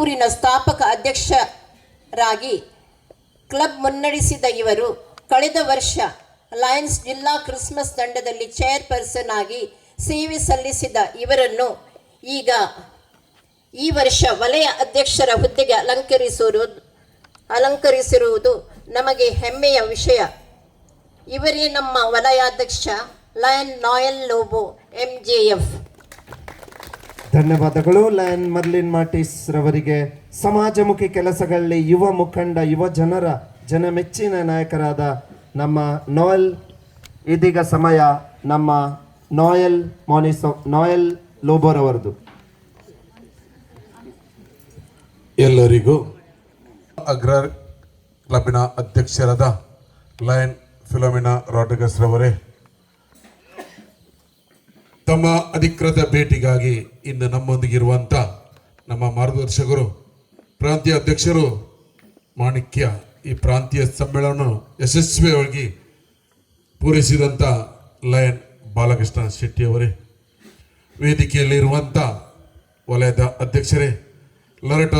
ಅನಂತಪುರಿನ ಸ್ಥಾಪಕ ಅಧ್ಯಕ್ಷರಾಗಿ ಕ್ಲಬ್ ಮುನ್ನಡೆಸಿದ ಇವರು ಕಳೆದ ವರ್ಷ ಲಯನ್ಸ್ ಜಿಲ್ಲಾ ಕ್ರಿಸ್ಮಸ್ ತಂಡದಲ್ಲಿ ಚೇರ್ಪರ್ಸನ್ ಆಗಿ ಸೇವೆ ಸಲ್ಲಿಸಿದ ಇವರನ್ನು ಈಗ ಈ ವರ್ಷ ವಲಯ ಅಧ್ಯಕ್ಷರ ಹುದ್ದೆಗೆ ಅಲಂಕರಿಸಿರುವುದು ನಮಗೆ ಹೆಮ್ಮೆಯ ವಿಷಯ. ಇವರೇ ನಮ್ಮ ವಲಯಾಧ್ಯಕ್ಷ ಲಯನ್ ನಾಯಲ್ ಲೋಬೋ MJF. ಧನ್ಯವಾದಗಳು. ಲಯನ್ ಮರ್ಲಿನ್ ಮಾರ್ಟಿಸ್ ರವರಿಗೆ ಸಮಾಜಮುಖಿ ಕೆಲಸಗಳಲ್ಲಿ ಯುವ ಮುಖಂಡ, ಯುವ ಜನರ ಜನಮೆಚ್ಚಿನ ನಾಯಕರಾದ ನಮ್ಮ ನೋಯಲ್. ಇದೀಗ ಸಮಯ ನಮ್ಮ ನಾಯಲ್ ಲೋಬೋರವರದು. ಎಲ್ಲರಿಗೂ ಅಗ್ರಾರ್ ಕ್ಲಬ್ಬಿನ ಅಧ್ಯಕ್ಷರಾದ ಲಯನ್ ಫಿಲೋಮಿನಾ ರಾಡ್ರಿಗಸ್ ರವರೇ, ತಮ್ಮ ಅಧಿಕೃತ ಭೇಟಿಗಾಗಿ ಇಂದು ನಮ್ಮೊಂದಿಗಿರುವಂಥ ನಮ್ಮ ಮಾರ್ಗದರ್ಶಕರು, ಪ್ರಾಂತೀಯ ಅಧ್ಯಕ್ಷರು ಮಾಣಿಕ್ಯ, ಈ ಪ್ರಾಂತೀಯ ಸಮ್ಮೇಳನ ಯಶಸ್ವಿಯಾಗಿ ಪೂರೈಸಿದಂಥ ಲಯನ್ ಬಾಲಕೃಷ್ಣ ಶೆಟ್ಟಿಯವರೇ, ವೇದಿಕೆಯಲ್ಲಿರುವಂಥ ವಲಯದ ಅಧ್ಯಕ್ಷರೇ, ಲರಟ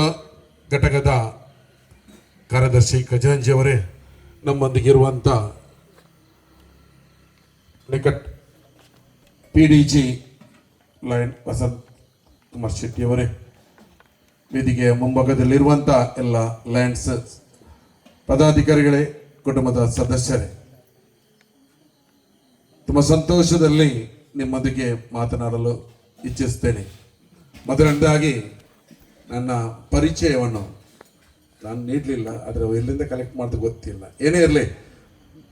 ಘಟಕದ ಕಾರ್ಯದರ್ಶಿ ಖಜಾಂಜಿಯವರೇ, ನಮ್ಮೊಂದಿಗಿರುವಂಥ ನಿಕಟ್ PDG ಲಯನ್ ವಸಂತ್ ಕುಮಾರ್ ಶೆಟ್ಟಿಯವರೇ, ವೇದಿಕೆಯ ಮುಂಭಾಗದಲ್ಲಿರುವಂಥ ಎಲ್ಲ ಲಯನ್ಸ್ ಪದಾಧಿಕಾರಿಗಳೇ, ಕುಟುಂಬದ ಸದಸ್ಯರೇ, ತುಂಬ ಸಂತೋಷದಲ್ಲಿ ನಿಮ್ಮೊಂದಿಗೆ ಮಾತನಾಡಲು ಇಚ್ಛಿಸ್ತೇನೆ. ಮೊದಲನೇದಾಗಿ ನನ್ನ ಪರಿಚಯವನ್ನು ನಾನು ನೀಡಲಿಲ್ಲ, ಆದರೆ ಎಲ್ಲಿಂದ ಕಲೆಕ್ಟ್ ಮಾಡೋದು ಗೊತ್ತಿಲ್ಲ. ಏನೇ ಇರಲಿ,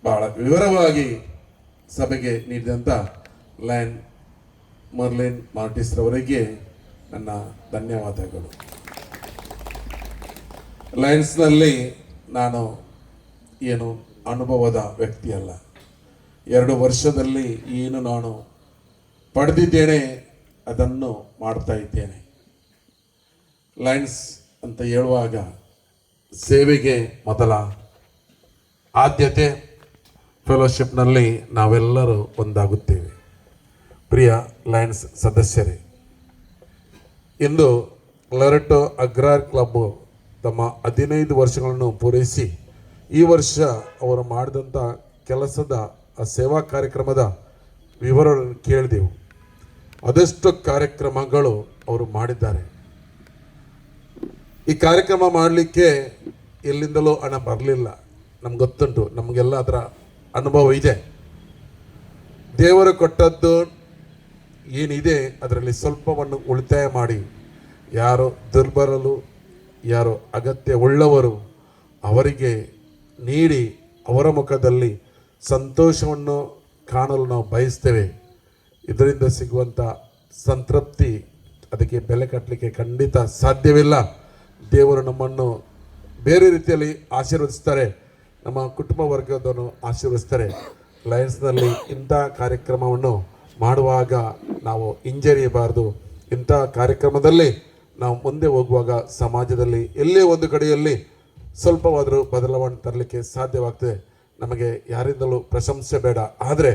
ಬಹಳ ವಿವರವಾಗಿ ಸಭೆಗೆ ನೀಡಿದಂಥ ಲಯನ್ ಮರ್ಲಿನ್ ಮಾರ್ಟಿಸ್ ರವರಿಗೆ ನನ್ನ ಧನ್ಯವಾದಗಳು. ಲಯನ್ಸ್ನಲ್ಲಿ ನಾನು ಏನು ಅನುಭವದ ವ್ಯಕ್ತಿ ಅಲ್ಲ. 2 ವರ್ಷದಲ್ಲಿ ಏನು ನಾನು ಪಡೆದಿದ್ದೇನೆ ಅದನ್ನು ಮಾಡ್ತಾ ಇದ್ದೇನೆ. ಲಯನ್ಸ್ ಅಂತ ಹೇಳುವಾಗ ಸೇವೆಗೆ ಮೊದಲ ಆದ್ಯತೆ, ಫೆಲೋಶಿಪ್ನಲ್ಲಿ ನಾವೆಲ್ಲರೂ ಒಂದಾಗುತ್ತೇವೆ. ಪ್ರಿಯ ಲಯನ್ಸ್ ಸದಸ್ಯರೇ, ಇಂದು ಲರಟೋ ಅಗ್ರಾರ್ ಕ್ಲಬ್ ತಮ್ಮ 15 ವರ್ಷಗಳನ್ನು ಪೂರೈಸಿ ಈ ವರ್ಷ ಅವರು ಮಾಡಿದಂಥ ಕೆಲಸದ ಆ ಸೇವಾ ಕಾರ್ಯಕ್ರಮದ ವಿವರಗಳನ್ನು ಕೇಳಿದೆವು. ಅದೆಷ್ಟು ಕಾರ್ಯಕ್ರಮಗಳು ಅವರು ಮಾಡಿದ್ದಾರೆ. ಈ ಕಾರ್ಯಕ್ರಮ ಮಾಡಲಿಕ್ಕೆ ಎಲ್ಲಿಂದಲೂ ಹಣ ಬರಲಿಲ್ಲ, ನಮ್ಗೆ ಗೊತ್ತುಂಟು, ನಮಗೆಲ್ಲ ಅದರ ಅನುಭವ ಇದೆ. ದೇವರು ಕೊಟ್ಟದ್ದು ಏನಿದೆ ಅದರಲ್ಲಿ ಸ್ವಲ್ಪವನ್ನು ಉಳಿತಾಯ ಮಾಡಿ, ಯಾರು ದುರ್ಬಲರು, ಯಾರು ಅಗತ್ಯ ಉಳ್ಳವರು ಅವರಿಗೆ ನೀಡಿ ಅವರ ಮುಖದಲ್ಲಿ ಸಂತೋಷವನ್ನು ಕಾಣಲು ನಾವು ಬಯಸ್ತೇವೆ. ಇದರಿಂದ ಸಿಗುವಂಥ ಸಂತೃಪ್ತಿ ಅದಕ್ಕೆ ಬೆಲೆ ಕಟ್ಟಲಿಕ್ಕೆ ಖಂಡಿತ ಸಾಧ್ಯವಿಲ್ಲ. ದೇವರು ನಮ್ಮನ್ನು ಬೇರೆ ರೀತಿಯಲ್ಲಿ ಆಶೀರ್ವದಿಸ್ತಾರೆ, ನಮ್ಮ ಕುಟುಂಬ ವರ್ಗದನ್ನು ಆಶೀರ್ವದಿಸ್ತಾರೆ. ಲಯನ್ಸ್ನಲ್ಲಿ ಇಂಥ ಕಾರ್ಯಕ್ರಮವನ್ನು ಮಾಡುವಾಗ ನಾವು ಹಿಂಜರಿಯಬಾರ್ದು. ಇಂಥ ಕಾರ್ಯಕ್ರಮದಲ್ಲಿ ನಾವು ಮುಂದೆ ಹೋಗುವಾಗ ಸಮಾಜದಲ್ಲಿ ಎಲ್ಲೇ ಒಂದು ಕಡೆಯಲ್ಲಿ ಸ್ವಲ್ಪವಾದರೂ ಬದಲಾವಣೆ ತರಲಿಕ್ಕೆ ಸಾಧ್ಯವಾಗ್ತದೆ. ನಮಗೆ ಯಾರಿಂದಲೂ ಪ್ರಶಂಸೆ ಬೇಡ, ಆದರೆ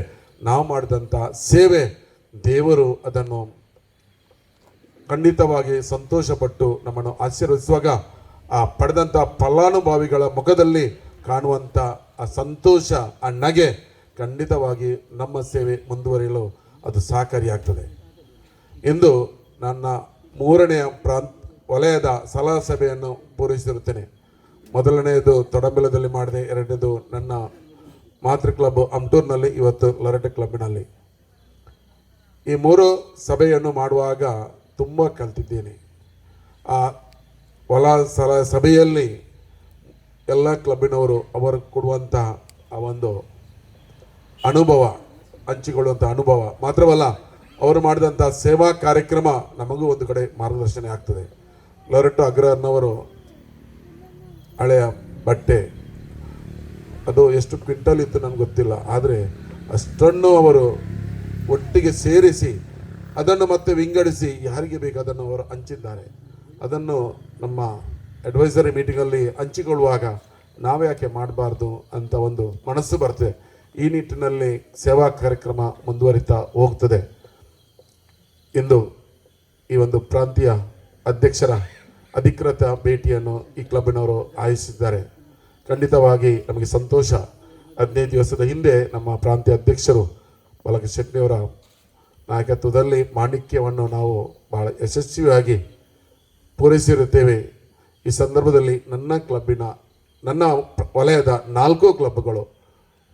ನಾವು ಮಾಡಿದಂಥ ಸೇವೆ ದೇವರು ಅದನ್ನು ಖಂಡಿತವಾಗಿ ಸಂತೋಷಪಟ್ಟು ನಮ್ಮನ್ನು ಆಶೀರ್ವದಿಸುವಾಗ ಆ ಪಡೆದಂಥ ಫಲಾನುಭವಿಗಳ ಮುಖದಲ್ಲಿ ಕಾಣುವಂಥ ಆ ಸಂತೋಷ, ಆ ನಗೆ ಖಂಡಿತವಾಗಿ ನಮ್ಮ ಸೇವೆ ಮುಂದುವರಿಯಲು ಅದು ಸಹಕಾರಿಯಾಗ್ತದೆ. ಇಂದು ನನ್ನ 3ನೇ ವಲಯದ ಸಲಹಾ ಸಭೆಯನ್ನು ಪೂರೈಸಿರುತ್ತೇನೆ. ಮೊದಲನೆಯದು ತೊಡಂಬೆಲದಲ್ಲಿ ಮಾಡಿದೆ, 2ನೇದು ನನ್ನ ಮಾತೃ ಕ್ಲಬ್ ಅಮ್ಟೂರ್ನಲ್ಲಿ, ಇವತ್ತು ಲರಟೆ ಕ್ಲಬ್ಬಿನಲ್ಲಿ. ಈ 3 ಸಭೆಯನ್ನು ಮಾಡುವಾಗ ತುಂಬ ಕಲ್ತಿದ್ದೇನೆ. ಆ ಸಲಹಾ ಸಭೆಯಲ್ಲಿ ಎಲ್ಲ ಕ್ಲಬ್ಬಿನವರು ಅವರು ಕೊಡುವಂಥ ಆ ಒಂದು ಅನುಭವ, ಹಂಚಿಕೊಳ್ಳುವಂಥ ಅನುಭವ ಮಾತ್ರವಲ್ಲ, ಅವರು ಮಾಡಿದಂಥ ಸೇವಾ ಕಾರ್ಯಕ್ರಮ ನಮಗೂ ಒಂದು ಕಡೆ ಮಾರ್ಗದರ್ಶನ ಆಗ್ತದೆ. ಲರಟೋ ಅಗ್ರನ್ನವರು ಹಳೆಯ ಬಟ್ಟೆ ಅದು ಎಷ್ಟು ಕ್ವಿಂಟಲ್ ಇತ್ತು ನನಗೆ ಗೊತ್ತಿಲ್ಲ, ಆದರೆ ಅಷ್ಟನ್ನು ಅವರು ಒಟ್ಟಿಗೆ ಸೇರಿಸಿ ಅದನ್ನು ಮತ್ತೆ ವಿಂಗಡಿಸಿ ಯಾರಿಗೆ ಬೇಕು ಅದನ್ನು ಅವರು ಹಂಚಿದ್ದಾರೆ. ಅದನ್ನು ನಮ್ಮ ಅಡ್ವೈಸರಿ ಮೀಟಿಂಗಲ್ಲಿ ಹಂಚಿಕೊಳ್ಳುವಾಗ ನಾವ್ಯಾಕೆ ಮಾಡಬಾರ್ದು ಅಂತ ಒಂದು ಮನಸ್ಸು ಬರ್ತದೆ. ಈ ನಿಟ್ಟಿನಲ್ಲಿ ಸೇವಾ ಕಾರ್ಯಕ್ರಮ ಮುಂದುವರಿತಾ ಹೋಗ್ತದೆ. ಇಂದು ಈ ಒಂದು ಪ್ರಾಂತೀಯ ಅಧ್ಯಕ್ಷರ ಅಧಿಕೃತ ಭೇಟಿಯನ್ನು ಈ ಕ್ಲಬ್ನವರು ಆಯೋಜಿಸಿದ್ದಾರೆ. ಖಂಡಿತವಾಗಿ ನಮಗೆ ಸಂತೋಷ. 15 ದಿವಸದ ಹಿಂದೆ ನಮ್ಮ ಪ್ರಾಂತೀಯ ಅಧ್ಯಕ್ಷರು ಬಾಲಕ ಶೆಟ್ಟಿಯವರ ನಾಯಕತ್ವದಲ್ಲಿ ಮಾಣಿಕ್ಯವನ್ನು ನಾವು ಬಹಳ ಯಶಸ್ವಿಯಾಗಿ ಪೂರೈಸಿರುತ್ತೇವೆ. ಈ ಸಂದರ್ಭದಲ್ಲಿ ನನ್ನ ವಲಯದ 4 ಕ್ಲಬ್ಗಳು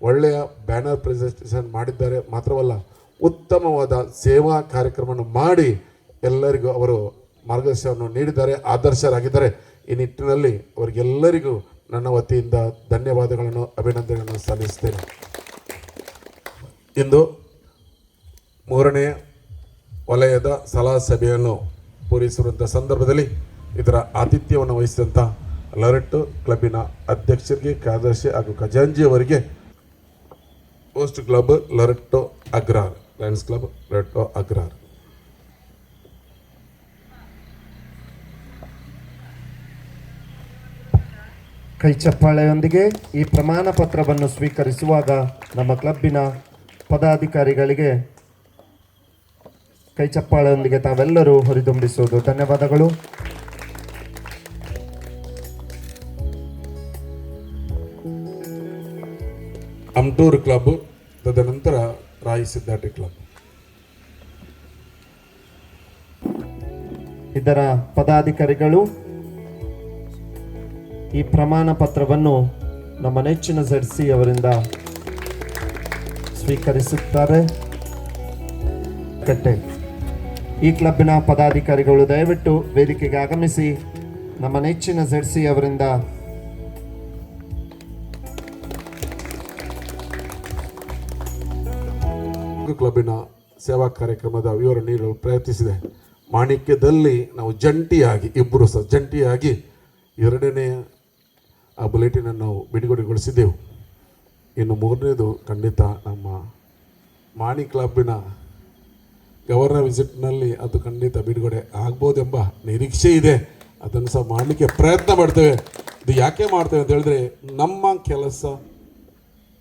ಒಳ್ಳೆಯ ಬ್ಯಾನರ್ ಪ್ರೆಸೆಂಟೇಷನ್ ಮಾಡಿದ್ದಾರೆ. ಮಾತ್ರವಲ್ಲ, ಉತ್ತಮವಾದ ಸೇವಾ ಕಾರ್ಯಕ್ರಮವನ್ನು ಮಾಡಿ ಎಲ್ಲರಿಗೂ ಅವರು ಮಾರ್ಗದರ್ಶನವನ್ನು ನೀಡಿದ್ದಾರೆ, ಆದರ್ಶರಾಗಿದ್ದಾರೆ. ಈ ನಿಟ್ಟಿನಲ್ಲಿ ಅವರಿಗೆಲ್ಲರಿಗೂ ನನ್ನ ವತಿಯಿಂದ ಧನ್ಯವಾದಗಳನ್ನು, ಅಭಿನಂದನೆಗಳನ್ನು ಸಲ್ಲಿಸುತ್ತೇನೆ. ಇಂದು 3ನೇ ವಲಯದ ಸಲಹಾ ಸಭೆಯನ್ನು ಪೂರೈಸಿರುವಂಥ ಸಂದರ್ಭದಲ್ಲಿ ಇದರ ಆತಿಥ್ಯವನ್ನು ವಹಿಸಿದಂಥ ಲೊರೆಟ್ಟೋ ಕ್ಲಬ್ಬಿನ ಅಧ್ಯಕ್ಷರಿಗೆ, ಕಾರ್ಯದರ್ಶಿ ಹಾಗೂ ಖಜಾಂಜಿಯವರಿಗೆ ಹೋಸ್ಟ್ ಕ್ಲಬ್ ಲೊರೆಟ್ಟೋ ಅಗ್ರಾರ್, ಲಯನ್ಸ್ ಕ್ಲಬ್ ಲೊರೆಟ್ಟೋ ಅಗ್ರಾರ್. ಕೈ ಚಪ್ಪಾಳೆಯೊಂದಿಗೆ ಈ ಪ್ರಮಾಣ ಪತ್ರವನ್ನು ಸ್ವೀಕರಿಸುವಾಗ ನಮ್ಮ ಕ್ಲಬ್ಬಿನ ಪದಾಧಿಕಾರಿಗಳಿಗೆ ಕೈ ಚಪ್ಪಾಳೆಯೊಂದಿಗೆ ತಾವೆಲ್ಲರೂ ಹುರಿದುಂಬಿಸುವುದು. ಧನ್ಯವಾದಗಳು. ಅಮ್ಟೂರು ಕ್ಲಬ್, ತದನಂತರ ರಾಯಿ ಸಿದ್ದಾಟಿ ಕ್ಲಬ್. ಇದರ ಪದಾಧಿಕಾರಿಗಳು ಈ ಪ್ರಮಾಣ ಪತ್ರವನ್ನು ನಮ್ಮ ನೆಚ್ಚಿನ ZC ಅವರಿಂದ ಸ್ವೀಕರಿಸುತ್ತಾರೆ. ಈ ಕ್ಲಬ್ಬಿನ ಪದಾಧಿಕಾರಿಗಳು ದಯವಿಟ್ಟು ವೇದಿಕೆಗೆ ಆಗಮಿಸಿ ನಮ್ಮ ನೆಚ್ಚಿನ ZC ಅವರಿಂದ ಕ್ಲಬ್ಬಿನ ಸೇವಾ ಕಾರ್ಯಕ್ರಮದ ವಿವರ ನೀಡಲು ಪ್ರಯತ್ನಿಸಿದೆ. ಮಾಣಿಕ್ಯದಲ್ಲಿ ನಾವು ಜಂಟಿಯಾಗಿ, ಇಬ್ಬರು ಸಹ ಜಂಟಿಯಾಗಿ 2ನೇ ಆ ಬುಲೆಟಿನನ್ನು ನಾವು ಬಿಡುಗಡೆಗೊಳಿಸಿದ್ದೆವು. ಇನ್ನು 3ನೇದು ಖಂಡಿತ ನಮ್ಮ ಮಾಣಿ ಕ್ಲಬ್ಬಿನ ಗವರ್ನರ್ ವಿಸಿಟ್ನಲ್ಲಿ ಅದು ಖಂಡಿತ ಬಿಡುಗಡೆ ಆಗ್ಬೋದೆಂಬ ನಿರೀಕ್ಷೆ ಇದೆ. ಅದನ್ನು ಸಹ ಮಾಡಲಿಕ್ಕೆ ಪ್ರಯತ್ನ ಮಾಡ್ತೇವೆ. ಇದು ಯಾಕೆ ಮಾಡ್ತೇವೆ ಅಂತ ಹೇಳಿದ್ರೆ, ನಮ್ಮ ಕೆಲಸ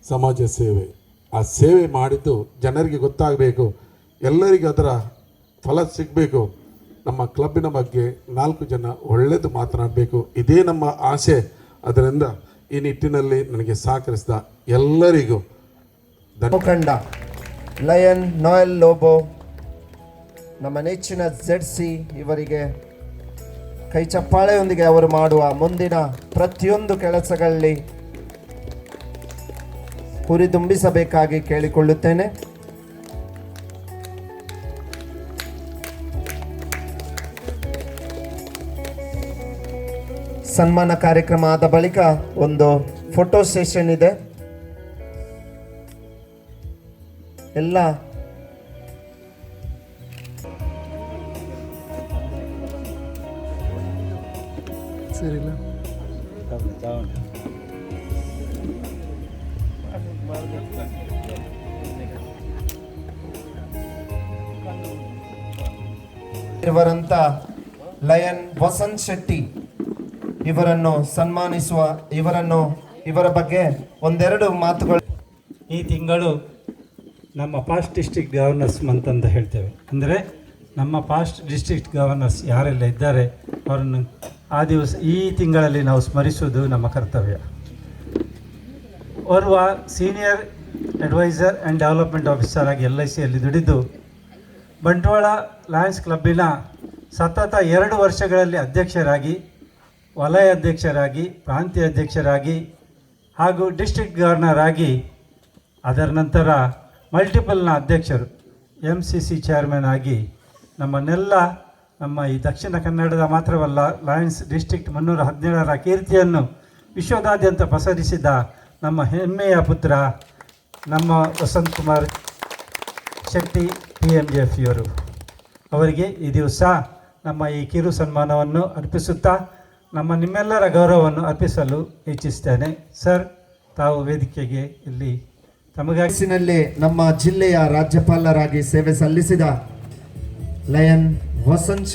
ಸಮಾಜ ಸೇವೆ. ಆ ಸೇವೆ ಮಾಡಿದ್ದು ಜನರಿಗೆ ಗೊತ್ತಾಗಬೇಕು, ಎಲ್ಲರಿಗೂ ಅದರ ಫಲ ಸಿಗಬೇಕು. ನಮ್ಮ ಕ್ಲಬ್ಬಿನ ಬಗ್ಗೆ 4 ಜನ ಒಳ್ಳೆಯದು ಮಾತನಾಡಬೇಕು, ಇದೇ ನಮ್ಮ ಆಸೆ. ಅದರಿಂದ ಈ ನಿಟ್ಟಿನಲ್ಲಿ ನನಗೆ ಸಹಕರಿಸಿದ ಎಲ್ಲರಿಗೂ ಮುಖಂಡ ಲಯನ್ ನಾಯಲ್ ಲೋಬೋ, ನಮ್ಮ ನೆಚ್ಚಿನ ZC ಇವರಿಗೆ ಕೈ ಚಪ್ಪಾಳೆಯೊಂದಿಗೆ ಅವರು ಮಾಡುವ ಮುಂದಿನ ಪ್ರತಿಯೊಂದು ಕೆಲಸಗಳಲ್ಲಿ ಹುರಿದುಂಬಿಸಬೇಕಾಗಿ ಕೇಳಿಕೊಳ್ಳುತ್ತೇನೆ. ಸನ್ಮಾನ ಕಾರ್ಯಕ್ರಮ ಆದ ಬಳಿಕ ಒಂದು ಫೋಟೋ ಸೆಷನ್ ಇದೆ. ಎಲ್ಲ ಇವರಂತ ಲಯನ್ ವಸಂತ್ ಶೆಟ್ಟಿ ಇವರನ್ನು ಸನ್ಮಾನಿಸುವ, ಇವರ ಬಗ್ಗೆ ಒಂದೆರಡು ಮಾತುಗಳು. ಈ ತಿಂಗಳು ನಮ್ಮ ಪಾಸ್ಟ್ ಡಿಸ್ಟ್ರಿಕ್ಟ್ ಗವರ್ನರ್ಸ್ ಮಂತ್ ಅಂತ ಹೇಳ್ತೇವೆ. ಅಂದರೆ ನಮ್ಮ ಪಾಸ್ಟ್ ಡಿಸ್ಟ್ರಿಕ್ಟ್ ಗವರ್ನರ್ಸ್ ಯಾರೆಲ್ಲ ಇದ್ದಾರೆ ಅವರನ್ನು ಈ ತಿಂಗಳಲ್ಲಿ ನಾವು ಸ್ಮರಿಸುವುದು ನಮ್ಮ ಕರ್ತವ್ಯ. ಓರ್ವ senior adviser and development officer ಆಗಿ LICಯಲ್ಲಿ ದುಡಿದು ಬಂಟ್ವಾಳ ಲಯನ್ಸ್ ಕ್ಲಬ್ಬಿನ ಸತತ 2 ವರ್ಷಗಳಲ್ಲಿ ಅಧ್ಯಕ್ಷರಾಗಿ, ವಲಯ ಅಧ್ಯಕ್ಷರಾಗಿ, ಪ್ರಾಂತೀಯ ಅಧ್ಯಕ್ಷರಾಗಿ ಹಾಗೂ ಡಿಸ್ಟ್ರಿಕ್ಟ್ ಗವರ್ನರ್ ಆಗಿ, ಅದರ ನಂತರ ಮಲ್ಟಿಪಲ್ನ ಅಧ್ಯಕ್ಷರು, MCC ಚೇರ್ಮನ್ ಆಗಿ ನಮ್ಮ ಈ ದಕ್ಷಿಣ ಕನ್ನಡದ ಮಾತ್ರವಲ್ಲ ಲಯನ್ಸ್ ಡಿಸ್ಟ್ರಿಕ್ಟ್ 317ರ ಕೀರ್ತಿಯನ್ನು ವಿಶ್ವದಾದ್ಯಂತ ಪಸರಿಸಿದ ನಮ್ಮ ಹೆಮ್ಮೆಯ ಪುತ್ರ ನಮ್ಮ ವಸಂತ್ ಕುಮಾರ್ ಶೆಟ್ಟಿ PMJF ಇವರು, ಅವರಿಗೆ ಈ ದಿವಸ ನಮ್ಮ ಈ ಕಿರು ಸನ್ಮಾನವನ್ನು ಅರ್ಪಿಸುತ್ತಾ ನಿಮ್ಮೆಲ್ಲರ ಗೌರವವನ್ನು ಅರ್ಪಿಸಲು ಇಚ್ಛಿಸ್ತೇನೆ. ಸರ್, ತಾವು ವೇದಿಕೆಗೆ ಇಲ್ಲಿ ತಮಗಾಸಿನಲ್ಲಿ ನಮ್ಮ ಜಿಲ್ಲೆಯ ರಾಜ್ಯಪಾಲರಾಗಿ ಸೇವೆ ಸಲ್ಲಿಸಿದ ಲಯನ್ ವಸಂತ್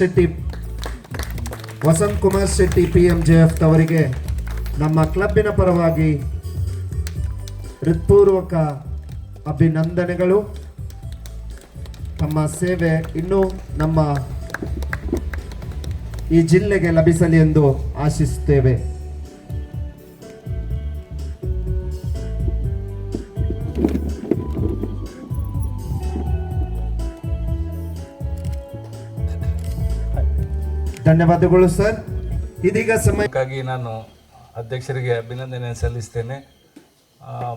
ಕುಮಾರ್ ಶೆಟ್ಟಿ PMJF ಅವರಿಗೆ ನಮ್ಮ ಕ್ಲಬ್ಬಿನ ಪರವಾಗಿ ಹೃತ್ಪೂರ್ವಕ ಅಭಿನಂದನೆಗಳು. ತಮ್ಮ ಸೇವೆ ಇನ್ನೂ ನಮ್ಮ ಈ ಜಿಲ್ಲೆಗೆ ಲಭಿಸಲಿ ಎಂದು ಆಶಿಸುತ್ತೇವೆ. ಧನ್ಯವಾದಗಳು ಸರ್. ಇದೀಗ ಸಮಯ ಹಾಗಾಗಿ ನಾನು ಅಧ್ಯಕ್ಷರಿಗೆ ಅಭಿನಂದನೆ ಸಲ್ಲಿಸ್ತೇನೆ.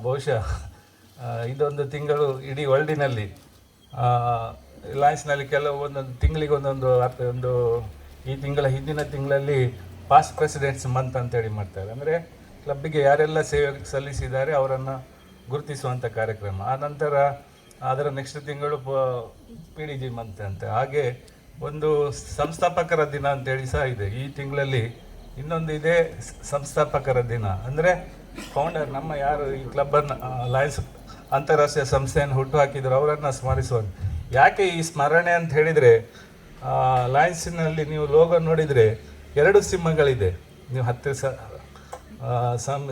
ಬಹುಶಃ ಇದೊಂದು ತಿಂಗಳು ಇಡೀ ವರ್ಲ್ಡಿನಲ್ಲಿ ರಿಲಯನ್ಸ್ನಲ್ಲಿ ಕೆಲವು ಒಂದೊಂದು ತಿಂಗಳಿಗೆ ಒಂದು ಈ ಹಿಂದಿನ ತಿಂಗಳಲ್ಲಿ ಪಾಸ್ಟ್ ಪ್ರೆಸಿಡೆಂಟ್ಸ್ ಮಂತ್ ಅಂತೇಳಿ ಮಾಡ್ತಾರೆ. ಅಂದರೆ ಕ್ಲಬ್ಬಿಗೆ ಯಾರೆಲ್ಲ ಸೇವೆ ಸಲ್ಲಿಸಿದ್ದಾರೆ ಅವರನ್ನು ಗುರುತಿಸುವಂಥ ಕಾರ್ಯಕ್ರಮ. ಆ ನಂತರ ಅದರ ನೆಕ್ಸ್ಟ್ ತಿಂಗಳು PDG ಮಂತ್ ಅಂತ. ಹಾಗೆ ಒಂದು ಸಂಸ್ಥಾಪಕರ ದಿನ ಅಂತೇಳಿ ಸಹ ಇದೆ. ಈ ತಿಂಗಳಲ್ಲಿ ಇನ್ನೊಂದು ಇದೆ ಸಂಸ್ಥಾಪಕರ ದಿನ. ಅಂದರೆ ಫೌಂಡರ್, ನಮ್ಮ ಯಾರು ಈ ಕ್ಲಬ್ಬನ್ನು ಲಯನ್ಸ್ ಅಂತಾರಾಷ್ಟ್ರೀಯ ಸಂಸ್ಥೆಯನ್ನು ಹುಟ್ಟುಹಾಕಿದ್ರು ಅವರನ್ನು ಸ್ಮರಿಸುವುದು. ಯಾಕೆ ಈ ಸ್ಮರಣೆ ಅಂತ ಹೇಳಿದರೆ, ಲಯನ್ಸಿನಲ್ಲಿ ನೀವು ಲೋಗೋ ನೋಡಿದರೆ 2 ಸಿಂಹಗಳಿದೆ. ನೀವು ಹತ್ತಿರ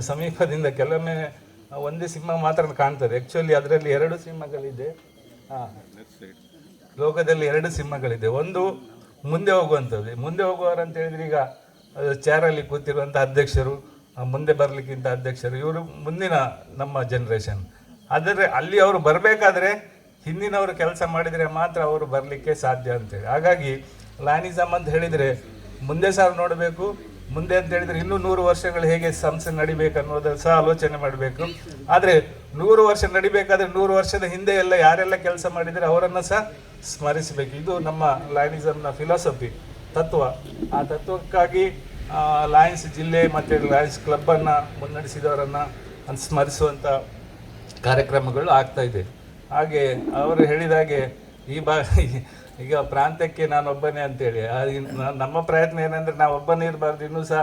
ಸಮೀಪದಿಂದ ಕೆಲವೊಮ್ಮೆ ಒಂದೇ ಸಿಂಹ ಮಾತ್ರ ಕಾಣ್ತದೆ. ಆ್ಯಕ್ಚುಲಿ ಅದರಲ್ಲಿ 2 ಸಿಂಹಗಳಿದೆ. ಲೋಕದಲ್ಲಿ 2 ಸಿಂಹಗಳಿದೆ. ಒಂದು ಮುಂದೆ ಹೋಗುವಂಥದ್ದು. ಮುಂದೆ ಹೋಗುವವರು ಅಂತ ಹೇಳಿದ್ರೆ ಈಗ ಚೇರಲ್ಲಿ ಕೂತಿರುವಂಥ ಅಧ್ಯಕ್ಷರು, ಮುಂದೆ ಬರಲಿಕ್ಕಿಂತ ಅಧ್ಯಕ್ಷರು, ಇವರು ಮುಂದಿನ ನಮ್ಮ ಜನ್ರೇಷನ್. ಆದರೆ ಅಲ್ಲಿ ಅವರು ಬರಬೇಕಾದ್ರೆ ಹಿಂದಿನವರು ಕೆಲಸ ಮಾಡಿದರೆ ಮಾತ್ರ ಅವರು ಬರಲಿಕ್ಕೆ ಸಾಧ್ಯ ಅಂತೇಳಿ. ಹಾಗಾಗಿ ಲಯನಿಸಮ್ ಅಂತ ಹೇಳಿದರೆ ಮುಂದೆ ಸಹ ನೋಡಬೇಕು. ಮುಂದೆ ಅಂತ ಹೇಳಿದರೆ ಇನ್ನೂ 100 ವರ್ಷಗಳು ಹೇಗೆ ಸಂಸ್ಥೆ ನಡಿಬೇಕು ಅನ್ನೋದು ಸಹ ಆಲೋಚನೆ ಮಾಡಬೇಕು. ಆದರೆ 100 ವರ್ಷ ನಡಿಬೇಕಾದ್ರೆ 100 ವರ್ಷದ ಹಿಂದೆ ಎಲ್ಲ ಯಾರೆಲ್ಲ ಕೆಲಸ ಮಾಡಿದರೆ ಅವರನ್ನು ಸಹ ಸ್ಮರಿಸಬೇಕು. ಇದು ನಮ್ಮ ಲಯನಿಸಮ್ನ ಫಿಲಾಸಫಿ, ತತ್ವ. ಆ ತತ್ವಕ್ಕಾಗಿ ಲಯನ್ಸ್ ಜಿಲ್ಲೆ ಮತ್ತು ಲಯನ್ಸ್ ಕ್ಲಬ್ಬನ್ನು ಮುನ್ನಡೆಸಿದವರನ್ನು ಸ್ಮರಿಸುವಂಥ ಕಾರ್ಯಕ್ರಮಗಳು ಆಗ್ತಾ ಇದೆ. ಹಾಗೆ ಅವರು ಹೇಳಿದಾಗೆ ಈಗ ಪ್ರಾಂತ್ಯಕ್ಕೆ ನಾನೊಬ್ಬನೇ ಅಂತೇಳಿ ನಮ್ಮ ಪ್ರಯತ್ನ ಏನಂದರೆ ನಾವು ಒಬ್ಬನೇ ಇರಬಾರ್ದು, ಇನ್ನೂ ಸಹ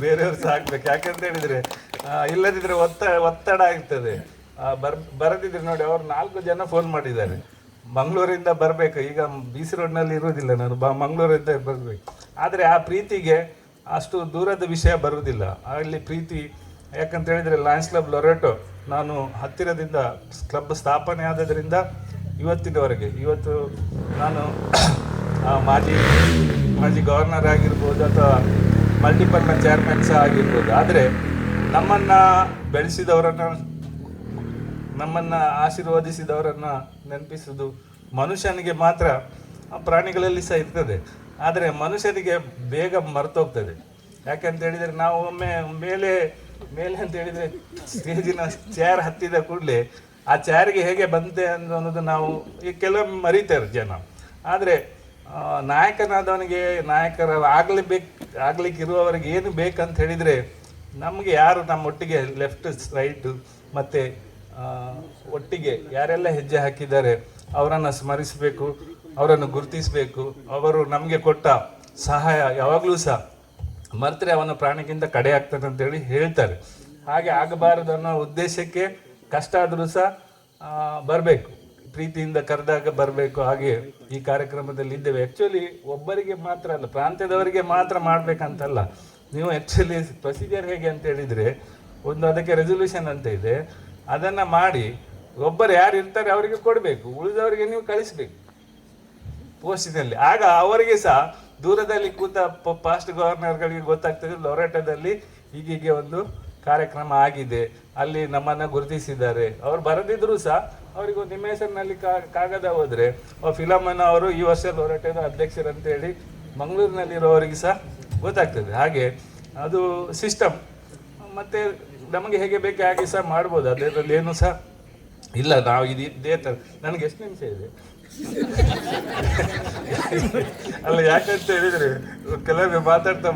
ಬೇರೆಯವರು ಸಹ ಆಗ್ಬೇಕು. ಯಾಕೆಂತ ಹೇಳಿದರೆ ಇಲ್ಲದಿದ್ದರೆ ಒತ್ತಡ ಆಗ್ತದೆ. ಬರದಿದ್ರೆ ನೋಡಿ, ಅವರು 4 ಜನ ಫೋನ್ ಮಾಡಿದ್ದಾರೆ ಮಂಗಳೂರಿಂದ ಬರಬೇಕು. ಈಗ BC ರೋಡ್ನಲ್ಲಿ ಇರುವುದಿಲ್ಲ, ನಾನು ಮಂಗಳೂರಿಂದ ಬರಬೇಕು. ಆದರೆ ಆ ಪ್ರೀತಿಗೆ ಅಷ್ಟು ದೂರದ ವಿಷಯ ಬರುವುದಿಲ್ಲ. ಅಲ್ಲಿ ಪ್ರೀತಿ ಯಾಕಂತ ಹೇಳಿದರೆ ಲಯನ್ಸ್ ಕ್ಲಬ್ ಲೊರೆಟೋ ನಾನು ಹತ್ತಿರದಿಂದ ಕ್ಲಬ್ ಸ್ಥಾಪನೆ ಆದದ್ರಿಂದ ಇವತ್ತಿನವರೆಗೆ, ಇವತ್ತು ನಾನು ಮಾಜಿ ಗವರ್ನರ್ ಆಗಿರ್ಬೋದು ಅಥವಾ ಮಲ್ಟಿಪಲ್ನ ಚೇರ್ಮನ್ ಸಹ ಆಗಿರ್ಬೋದು. ಆದರೆ ನಮ್ಮನ್ನು ಬೆಳೆಸಿದವರನ್ನು, ನಮ್ಮನ್ನು ಆಶೀರ್ವದಿಸಿದವರನ್ನು ನೆನಪಿಸುವುದು ಮನುಷ್ಯನಿಗೆ ಮಾತ್ರ. ಪ್ರಾಣಿಗಳಲ್ಲಿ ಸಹ ಇರ್ತದೆ, ಆದರೆ ಮನುಷ್ಯನಿಗೆ ಬೇಗ ಮರ್ತೋಗ್ತದೆ. ಯಾಕೆಂತ ಹೇಳಿದರೆ ನಾವು ಒಮ್ಮೆ ಮೇಲೆ ಅಂತ ಹೇಳಿದರೆ ಸ್ಟೇಜಿನ ಚೇರ್ ಹತ್ತಿದ ಕೂಡಲೇ ಆ ಚೇರಿಗೆ ಹೇಗೆ ಬಂತೆ ಅನ್ನೋದು ನಾವು ಈ ಕೆಲವೊಮ್ಮೆ ಮರೀತಾರೆ ಜನ. ಆದರೆ ನಾಯಕನಾದವನಿಗೆ ಆಗ್ಲಿಕ್ಕೆ ಇರುವವರಿಗೆ ಏನು ಬೇಕಂತ ಹೇಳಿದರೆ, ನಮಗೆ ಯಾರು ನಮ್ಮೊಟ್ಟಿಗೆ ಲೆಫ್ಟ್ ರೈಟು ಮತ್ತು ಒಟ್ಟಿಗೆ ಯಾರೆಲ್ಲ ಹೆಜ್ಜೆ ಹಾಕಿದ್ದಾರೆ ಅವರನ್ನು ಸ್ಮರಿಸಬೇಕು, ಅವರನ್ನು ಗುರುತಿಸಬೇಕು. ಅವರು ನಮಗೆ ಕೊಟ್ಟ ಸಹಾಯ ಯಾವಾಗಲೂ ಸಹ ಮರೆತರೆ ಅವನ ಪ್ರಾಣಿಗಿಂತ ಕಡೆ ಆಗ್ತಾನೆ ಅಂತೇಳಿ ಹೇಳ್ತಾರೆ. ಹಾಗೆ ಆಗಬಾರದು ಅನ್ನೋ ಉದ್ದೇಶಕ್ಕೆ ಕಷ್ಟ ಆದರೂ ಸಹ ಬರಬೇಕು, ಪ್ರೀತಿಯಿಂದ ಕರೆದಾಗ ಬರಬೇಕು. ಹಾಗೆ ಈ ಕಾರ್ಯಕ್ರಮದಲ್ಲಿ ಇದ್ದೇವೆ. ಆ್ಯಕ್ಚುಲಿ ಒಬ್ಬರಿಗೆ ಮಾತ್ರ ಅಲ್ಲ, ಪ್ರಾಂತ್ಯದವರಿಗೆ ಮಾತ್ರ ಮಾಡಬೇಕಂತಲ್ಲ. ನೀವು ಆ್ಯಕ್ಚುಲಿ ಪ್ರೊಸೀಜರ್ ಹೇಗೆ ಅಂತ ಹೇಳಿದರೆ, ಅದಕ್ಕೆ ರೆಸೊಲ್ಯೂಷನ್ ಅಂತ ಇದೆ, ಅದನ್ನು ಮಾಡಿ ಒಬ್ಬರು ಯಾರು ಇರ್ತಾರೆ ಅವರಿಗೆ ಕೊಡಬೇಕು, ಉಳಿದವರಿಗೆ ನೀವು ಕಳಿಸ್ಬೇಕು ಪೋಸ್ಟಿನಲ್ಲಿ. ಆಗ ಅವರಿಗೆ ಸಹ ದೂರದಲ್ಲಿ ಕೂತ ಪಾಸ್ಟ್ ಗವರ್ನರ್ಗಳಿಗೆ ಗೊತ್ತಾಗ್ತದೆ ಲೊರೆಟೋದಲ್ಲಿ ಹೀಗೆ ಒಂದು ಕಾರ್ಯಕ್ರಮ ಆಗಿದೆ, ಅಲ್ಲಿ ನಮ್ಮನ್ನು ಗುರುತಿಸಿದ್ದಾರೆ. ಅವ್ರು ಬರದಿದ್ರೂ ಸಹ ಅವರಿಗೆ ನಿಮ್ಮ ಹೆಸರಿನಲ್ಲಿ ಕಾಗದ ಹೋದರೆ ಫಿಲಮನ್ನು ಅವರು ಈ ವರ್ಷ ಲೊರೆಟೋದ ಅಧ್ಯಕ್ಷರಂತೇಳಿ ಮಂಗಳೂರಿನಲ್ಲಿರೋವರಿಗೆ ಸಹ ಗೊತ್ತಾಗ್ತದೆ. ಹಾಗೆ ಅದು ಸಿಸ್ಟಮ್. ಮತ್ತು ನಮಗೆ ಹೇಗೆ ಬೇಕೆ ಹಾಗೆ ಸಹ ಮಾಡ್ಬೋದು, ಅದರಲ್ಲಿ ಏನು ಸಹ ಇಲ್ಲ. ನಾವು ಇದೇ ಥರ. ನನಗೆ ಎಷ್ಟು ನಿಮಿಷ ಇದೆ ಅಲ್ಲ, ಯಾಕಂತ ಹೇಳಿದರೆ ಕೆಲವೊಮ್ಮೆ ಮಾತಾಡ್ತಾ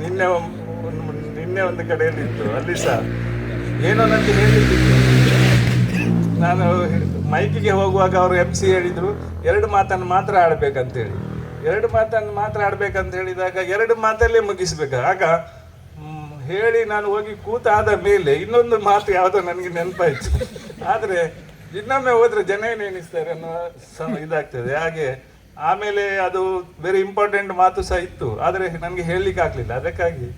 ನಿನ್ನೆ ಒಂದು ಕಡೆಯಲ್ಲಿ ಇತ್ತು, ಅಲ್ಲಿ ಸಹ ಏನೋ ನನಗೆ ಹೇಳಲಿಕ್ಕಿತ್ತು. ನಾನು ಮೈಕಿಗೆ ಹೋಗುವಾಗ ಅವರು MC ಹೇಳಿದರು 2 ಮಾತನ್ನು ಮಾತ್ರ ಆಡಬೇಕಂತೇಳಿ. 2 ಮಾತನ್ನು ಮಾತ್ರ ಆಡಬೇಕಂತ ಹೇಳಿದಾಗ 2 ಮಾತಲ್ಲೇ ಮುಗಿಸ್ಬೇಕು. ಆಗ ಹೇಳಿ ನಾನು ಹೋಗಿ ಕೂತಾದ ಮೇಲೆ ಇನ್ನೊಂದು ಮಾತು ಯಾವುದೋ ನನಗೆ ನೆನಪಾಯಿತು. ಆದರೆ ಇನ್ನೊಮ್ಮೆ ಹೋದರೆ ಜನ ಏನು ಎಣಿಸ್ತಾರೆ ಅನ್ನೋ ಇದಾಗ್ತದೆ. ಹಾಗೆ ಆಮೇಲೆ ಅದು ವೆರಿ ಇಂಪಾರ್ಟೆಂಟ್ ಮಾತು ಸಹ ಇತ್ತು, ಆದರೆ ನನಗೆ ಹೇಳಲಿಕ್ಕೆ ಆಗಲಿಲ್ಲ. ಅದಕ್ಕಾಗಿ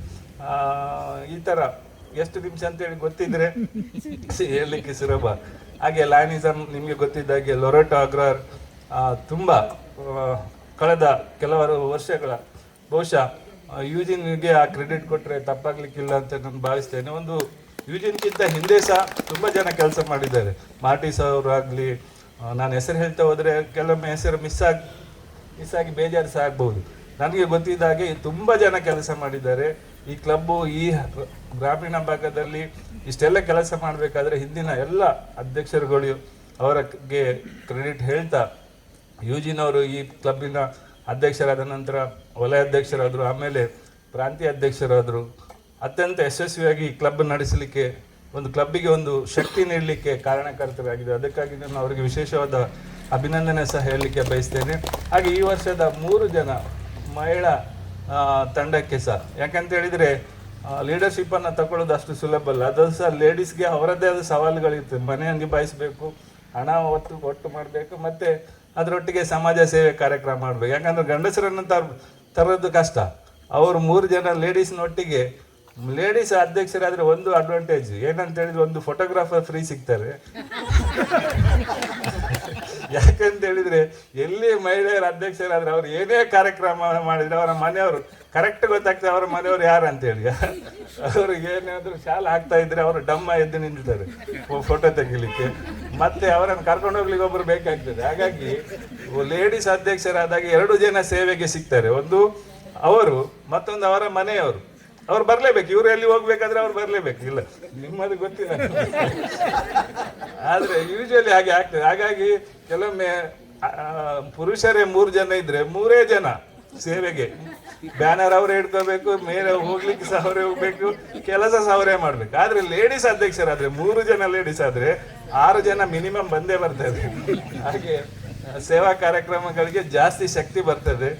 ಈ ಥರ ಎಷ್ಟು ನಿಮಿಷ ಅಂತೇಳಿ ಗೊತ್ತಿದ್ರೆ ಹೇಳಲಿಕ್ಕೆ ಸುಲಭ. ಹಾಗೆ ಲಯನಿಸಮ್ ನಿಮಗೆ ಗೊತ್ತಿದ್ದಾಗೆ ಲೊರೆಟೋ ಅಗ್ರಹಾರ್ ತುಂಬ ಕಳೆದ ಕೆಲವರು ವರ್ಷಗಳ ಬಹುಶಃ ಯೂಜಿನ್ಗೆ ಆ ಕ್ರೆಡಿಟ್ ಕೊಟ್ಟರೆ ತಪ್ಪಾಗ್ಲಿಕ್ಕಿಲ್ಲ ಅಂತ ನಾನು ಭಾವಿಸ್ತೇನೆ. ಒಂದು ಯೂಜಿನ್ಗಿಂತ ಹಿಂದೆ ಸಹ ತುಂಬ ಜನ ಕೆಲಸ ಮಾಡಿದ್ದಾರೆ. ಮಾರ್ಟಿಸ್ ಅವರು ಆಗಲಿ, ನಾನು ಹೆಸರು ಹೇಳ್ತಾ ಹೋದರೆ ಕೆಲವೊಮ್ಮೆ ಹೆಸರು ಮಿಸ್ ಆಗಿ ಬೇಜಾರು ಸಹ ಆಗ್ಬೋದು. ನನಗೆ ಗೊತ್ತಿದ್ದ ಹಾಗೆ ತುಂಬ ಜನ ಕೆಲಸ ಮಾಡಿದ್ದಾರೆ. ಈ ಕ್ಲಬ್ಬು ಈ ಗ್ರಾಮೀಣ ಭಾಗದಲ್ಲಿ ಇಷ್ಟೆಲ್ಲ ಕೆಲಸ ಮಾಡಬೇಕಾದ್ರೆ ಹಿಂದಿನ ಎಲ್ಲ ಅಧ್ಯಕ್ಷರುಗಳು ಅವರಿಗೆ ಕ್ರೆಡಿಟ್ ಹೇಳ್ತಾ, ಯೂಜಿನ್ ಅವರು ಈ ಕ್ಲಬ್ಬಿನ ಅಧ್ಯಕ್ಷರಾದ ನಂತರ ವಲಯ ಅಧ್ಯಕ್ಷರಾದರು, ಆಮೇಲೆ ಪ್ರಾಂತೀಯ ಅಧ್ಯಕ್ಷರಾದರು. ಅತ್ಯಂತ ಯಶಸ್ವಿಯಾಗಿ ಕ್ಲಬ್ ನಡೆಸಲಿಕ್ಕೆ, ಒಂದು ಕ್ಲಬ್ಬಿಗೆ ಒಂದು ಶಕ್ತಿ ನೀಡಲಿಕ್ಕೆ ಕಾರಣಕರ್ತರಾಗಿದೆ. ಅದಕ್ಕಾಗಿ ನಾನು ಅವರಿಗೆ ವಿಶೇಷವಾದ ಅಭಿನಂದನೆ ಸಹ ಹೇಳಲಿಕ್ಕೆ ಬಯಸ್ತೇನೆ. ಹಾಗೆ ಈ ವರ್ಷದ 3 ಜನ ಮಹಿಳಾ ತಂಡಕ್ಕೆ ಸಹ, ಯಾಕಂತ ಹೇಳಿದರೆ ಲೀಡರ್ಶಿಪ್ಪನ್ನು ತಗೊಳ್ಳೋದು ಅಷ್ಟು ಸುಲಭ ಅಲ್ಲ. ಅದು ಸಹ ಲೇಡೀಸ್ಗೆ ಅವರದ್ದೇ ಆದ ಸವಾಲುಗಳಿರ್ತದೆ. ಮನೆಯನ್ನು ನಿಭಾಯಿಸಬೇಕು, ಹಣ ಒಟ್ಟು ಮಾಡಬೇಕು, ಮತ್ತು ಅದರೊಟ್ಟಿಗೆ ಸಮಾಜ ಸೇವೆ ಕಾರ್ಯಕ್ರಮ ಮಾಡಬೇಕು. ಯಾಕಂದರೆ ಗಂಡಸರನ್ನು ತರೋದು ಕಷ್ಟ. ಅವರು 3 ಜನ ಲೇಡೀಸ್ನೊಟ್ಟಿಗೆ, ಲೇಡೀಸ್ ಅಧ್ಯಕ್ಷರಾದರೆ ಒಂದು ಅಡ್ವಾಂಟೇಜ್ ಏನಂತ ಹೇಳಿದ್ರೆ, ಒಂದು ಫೋಟೋಗ್ರಾಫರ್ ಫ್ರೀ ಸಿಗ್ತಾರೆ. ಯಾಕಂತ ಹೇಳಿದ್ರೆ ಎಲ್ಲಿ ಮಹಿಳೆಯರ ಅಧ್ಯಕ್ಷರಾದ್ರೆ ಅವ್ರು ಏನೇ ಕಾರ್ಯಕ್ರಮ ಮಾಡಿದ್ರೆ ಅವರ ಮನೆಯವರು ಕರೆಕ್ಟ್ ಗೊತ್ತಾಗ್ತದೆ ಅವರ ಮನೆಯವರು ಯಾರು ಅಂತೇಳಿ. ಅವ್ರಿಗೆ ಏನಾದರೂ ಶಾಲೆ ಹಾಕ್ತಾ ಇದ್ರೆ ಅವರು ಡಮ್ಮ ಎದ್ದು ನಿಂತಿದ್ದಾರೆ ಫೋಟೋ ತೆಗಿಲಿಕ್ಕೆ, ಮತ್ತೆ ಅವರನ್ನು ಕರ್ಕೊಂಡು ಹೋಗ್ಲಿಕ್ಕೆ ಒಬ್ಬರು ಬೇಕಾಗ್ತದೆ. ಹಾಗಾಗಿ ಲೇಡೀಸ್ ಅಧ್ಯಕ್ಷರಾದಾಗ 2 ಜನ ಸೇವೆಗೆ ಸಿಗ್ತಾರೆ. ಒಂದು ಅವರು, ಮತ್ತೊಂದು ಅವರ ಮನೆಯವರು. ಅವ್ರು ಬರಲೇಬೇಕು, ಇವರು ಎಲ್ಲಿ ಹೋಗ್ಬೇಕಾದ್ರೆ ಅವ್ರು ಬರಲೇಬೇಕು. ಇಲ್ಲ ನಿಮ್ಮದು ಗೊತ್ತಿಲ್ಲ, ಆದರೆ ಯೂಶುವಲಿ ಹಾಗೆ ಆಗ್ತದೆ. ಹಾಗಾಗಿ ಕೆಲವೊಮ್ಮೆ ಪುರುಷರೇ 3 ಜನ ಇದ್ರೆ 3 ಜನ ಸೇವೆಗೆ, ಬ್ಯಾನರ್ ಅವರೇ ಇಟ್ಕೋಬೇಕು, ಮೇಲೆ ಹೋಗ್ಲಿಕ್ಕೆ ಸಹ ಅವರೇ ಹೋಗ್ಬೇಕು, ಕೆಲಸ ಸಹ ಅವರೇ ಮಾಡ್ಬೇಕು. ಆದ್ರೆ ಲೇಡೀಸ್ ಅಧ್ಯಕ್ಷರಾದ್ರೆ 3 ಜನ ಲೇಡೀಸ್ ಆದ್ರೆ 6 ಜನ ಮಿನಿಮಮ್ ಬಂದೇ ಬರ್ತದೆ. ಹಾಗೆ ಸೇವಾ ಕಾರ್ಯಕ್ರಮಗಳಿಗೆ ಜಾಸ್ತಿ ಶಕ್ತಿ ಬರ್ತದೆ.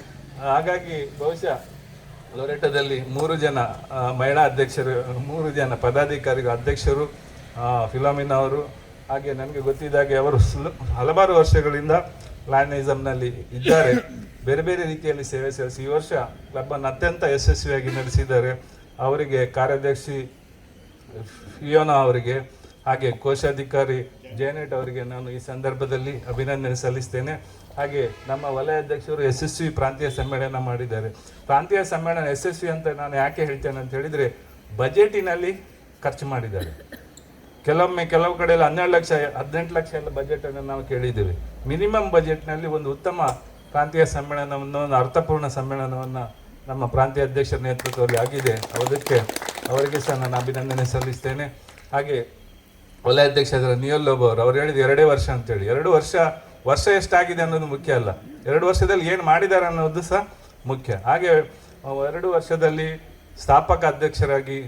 ಹಾಗಾಗಿ ಬಹುಶಃ ಲೊರೆಟೋದಲ್ಲಿ 3 ಜನ ಮಹಿಳಾ ಅಧ್ಯಕ್ಷರು, 3 ಜನ ಪದಾಧಿಕಾರಿಗಳು, ಅಧ್ಯಕ್ಷರು ಫಿಲಾಮಿನಾ ಅವರು. ಹಾಗೆ ನನಗೆ ಗೊತ್ತಿದ್ದಾಗೆ ಅವರು ಹಲವಾರು ವರ್ಷಗಳಿಂದ ಲಯನಿಸಮ್ನಲ್ಲಿ ಇದ್ದಾರೆ. ಬೇರೆ ಬೇರೆ ರೀತಿಯಲ್ಲಿ ಸೇವೆ ಸಲ್ಲಿಸಿ ಈ ವರ್ಷ ಕ್ಲಬ್ಬನ್ನು ಅತ್ಯಂತ ಯಶಸ್ವಿಯಾಗಿ ನಡೆಸಿದ್ದಾರೆ. ಅವರಿಗೆ ಕಾರ್ಯದರ್ಶಿ ಫಿಯೋನಾ ಅವರಿಗೆ, ಹಾಗೆ ಕೋಶಾಧಿಕಾರಿ ಜೇನೆಟ್ ಅವರಿಗೆ ನಾನು ಈ ಸಂದರ್ಭದಲ್ಲಿ ಅಭಿನಂದನೆ ಸಲ್ಲಿಸ್ತೇನೆ. ಹಾಗೆ ನಮ್ಮ ವಲಯ ಅಧ್ಯಕ್ಷರು ಯಶಸ್ವಿ ಪ್ರಾಂತೀಯ ಸಮ್ಮೇಳನ ಮಾಡಿದ್ದಾರೆ. ಪ್ರಾಂತೀಯ ಸಮ್ಮೇಳನ ಯಶಸ್ವಿ ಅಂತ ನಾನು ಯಾಕೆ ಹೇಳ್ತೇನೆ ಅಂತ ಹೇಳಿದರೆ, ಬಜೆಟಿನಲ್ಲಿ ಖರ್ಚು ಮಾಡಿದ್ದಾರೆ. ಕೆಲವು ಕಡೆಯಲ್ಲಿ 12 ಲಕ್ಷ 18 ಲಕ್ಷ ಎಲ್ಲ ಬಜೆಟನ್ನು ನಾವು ಕೇಳಿದ್ದೇವೆ. ಮಿನಿಮಮ್ ಬಜೆಟ್ನಲ್ಲಿ ಒಂದು ಉತ್ತಮ ಪ್ರಾಂತೀಯ ಸಮ್ಮೇಳನವನ್ನು, ಒಂದು ಅರ್ಥಪೂರ್ಣ ಸಮ್ಮೇಳನವನ್ನು ನಮ್ಮ ಪ್ರಾಂತೀಯ ಅಧ್ಯಕ್ಷರ ನೇತೃತ್ವದಲ್ಲಿ ಆಗಿದೆ. ಅದಕ್ಕೆ ಅವರಿಗೆ ಸಹ ನಾನು ಅಭಿನಂದನೆ ಸಲ್ಲಿಸ್ತೇನೆ. ಹಾಗೆ ವಲಯ ಅಧ್ಯಕ್ಷರಾದ ನಿಯೋಲ್ ಲೋಬೋ ಅವರು ಹೇಳಿದ 2 ವರ್ಷ ಅಂತೇಳಿ. 2 ವರ್ಷ ಎಷ್ಟಾಗಿದೆ ಅನ್ನೋದು ಮುಖ್ಯ ಅಲ್ಲ, 2 ವರ್ಷದಲ್ಲಿ ಏನು ಮಾಡಿದ್ದಾರೆ ಅನ್ನೋದು ಸಹ ಮುಖ್ಯ. ಹಾಗೆ 2 ವರ್ಷದಲ್ಲಿ ಸ್ಥಾಪಕ ಅಧ್ಯಕ್ಷರಾಗಿ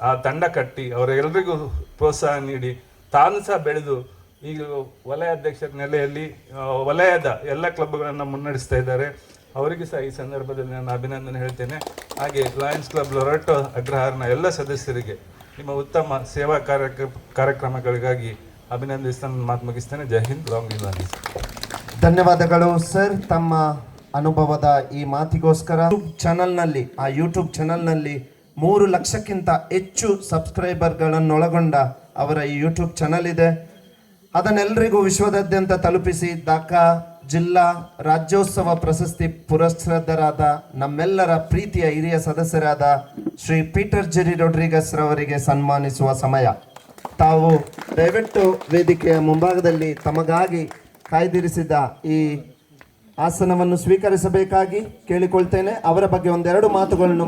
ಆ ತಂಡ ಕಟ್ಟಿ ಅವರೆಲ್ಲರಿಗೂ ಪ್ರೋತ್ಸಾಹ ನೀಡಿ ತಾನು ಸಹ ಬೆಳೆದು ಈಗ ವಲಯ ಅಧ್ಯಕ್ಷರ ನೆಲೆಯಲ್ಲಿ ವಲಯದ ಎಲ್ಲ ಕ್ಲಬ್ಗಳನ್ನು ಮುನ್ನಡೆಸ್ತಾ ಇದ್ದಾರೆ. ಅವರಿಗೆ ಸಹ ಈ ಸಂದರ್ಭದಲ್ಲಿ ನಾನು ಅಭಿನಂದನೆ ಹೇಳ್ತೇನೆ. ಹಾಗೆ ಲಯನ್ಸ್ ಕ್ಲಬ್ ಲೊರೆಟೋ ಅಗ್ರಹಾರನ ಎಲ್ಲ ಸದಸ್ಯರಿಗೆ ನಿಮ್ಮ ಉತ್ತಮ ಸೇವಾ ಕಾರ್ಯಕ್ರಮಗಳಿಗಾಗಿ ಅಭಿನಂದಿಸ್ತಾ ನನ್ನ ಮಾತು ಮುಗಿಸ್ತೇನೆ. ಜೈ ಹಿಂದ್, ಲಾಂಗ್ ಲಿವ್. ಧನ್ಯವಾದಗಳು ಸರ್, ತಮ್ಮ ಅನುಭವದ ಈ ಮಾತಿಗೋಸ್ಕರ. ಯೂಟ್ಯೂಬ್ ಚಾನಲ್ನಲ್ಲಿ 3 ಲಕ್ಷಕ್ಕಿಂತ ಹೆಚ್ಚು ಸಬ್ಸ್ಕ್ರೈಬರ್ಗಳನ್ನೊಳಗೊಂಡ ಅವರ ಈ ಯೂಟ್ಯೂಬ್ ಚಾನಲ್ ಇದೆ. ಅದನ್ನೆಲ್ಲರಿಗೂ ವಿಶ್ವದಾದ್ಯಂತ ತಲುಪಿಸಿ ಢಾಕಾ ಜಿಲ್ಲಾ ರಾಜ್ಯೋತ್ಸವ ಪ್ರಶಸ್ತಿ ಪುರಸ್ಕೃತರಾದ ನಮ್ಮೆಲ್ಲರ ಪ್ರೀತಿಯ ಹಿರಿಯ ಸದಸ್ಯರಾದ ಶ್ರೀ ಪೀಟರ್ ಜೆರಿ ರೊಡ್ರಿಗಸ್ ರವರಿಗೆ ಸನ್ಮಾನಿಸುವ ಸಮಯ. ತಾವು ದಯವಿಟ್ಟು ವೇದಿಕೆಯ ಮುಂಭಾಗದಲ್ಲಿ ತಮಗಾಗಿ ಕಾಯ್ದಿರಿಸಿದ ಈ ಆಸನವನ್ನು ಸ್ವೀಕರಿಸಬೇಕಾಗಿ ಕೇಳಿಕೊಳ್ತೇನೆ. ಅವರ ಬಗ್ಗೆ 1-2 ಮಾತುಗಳನ್ನು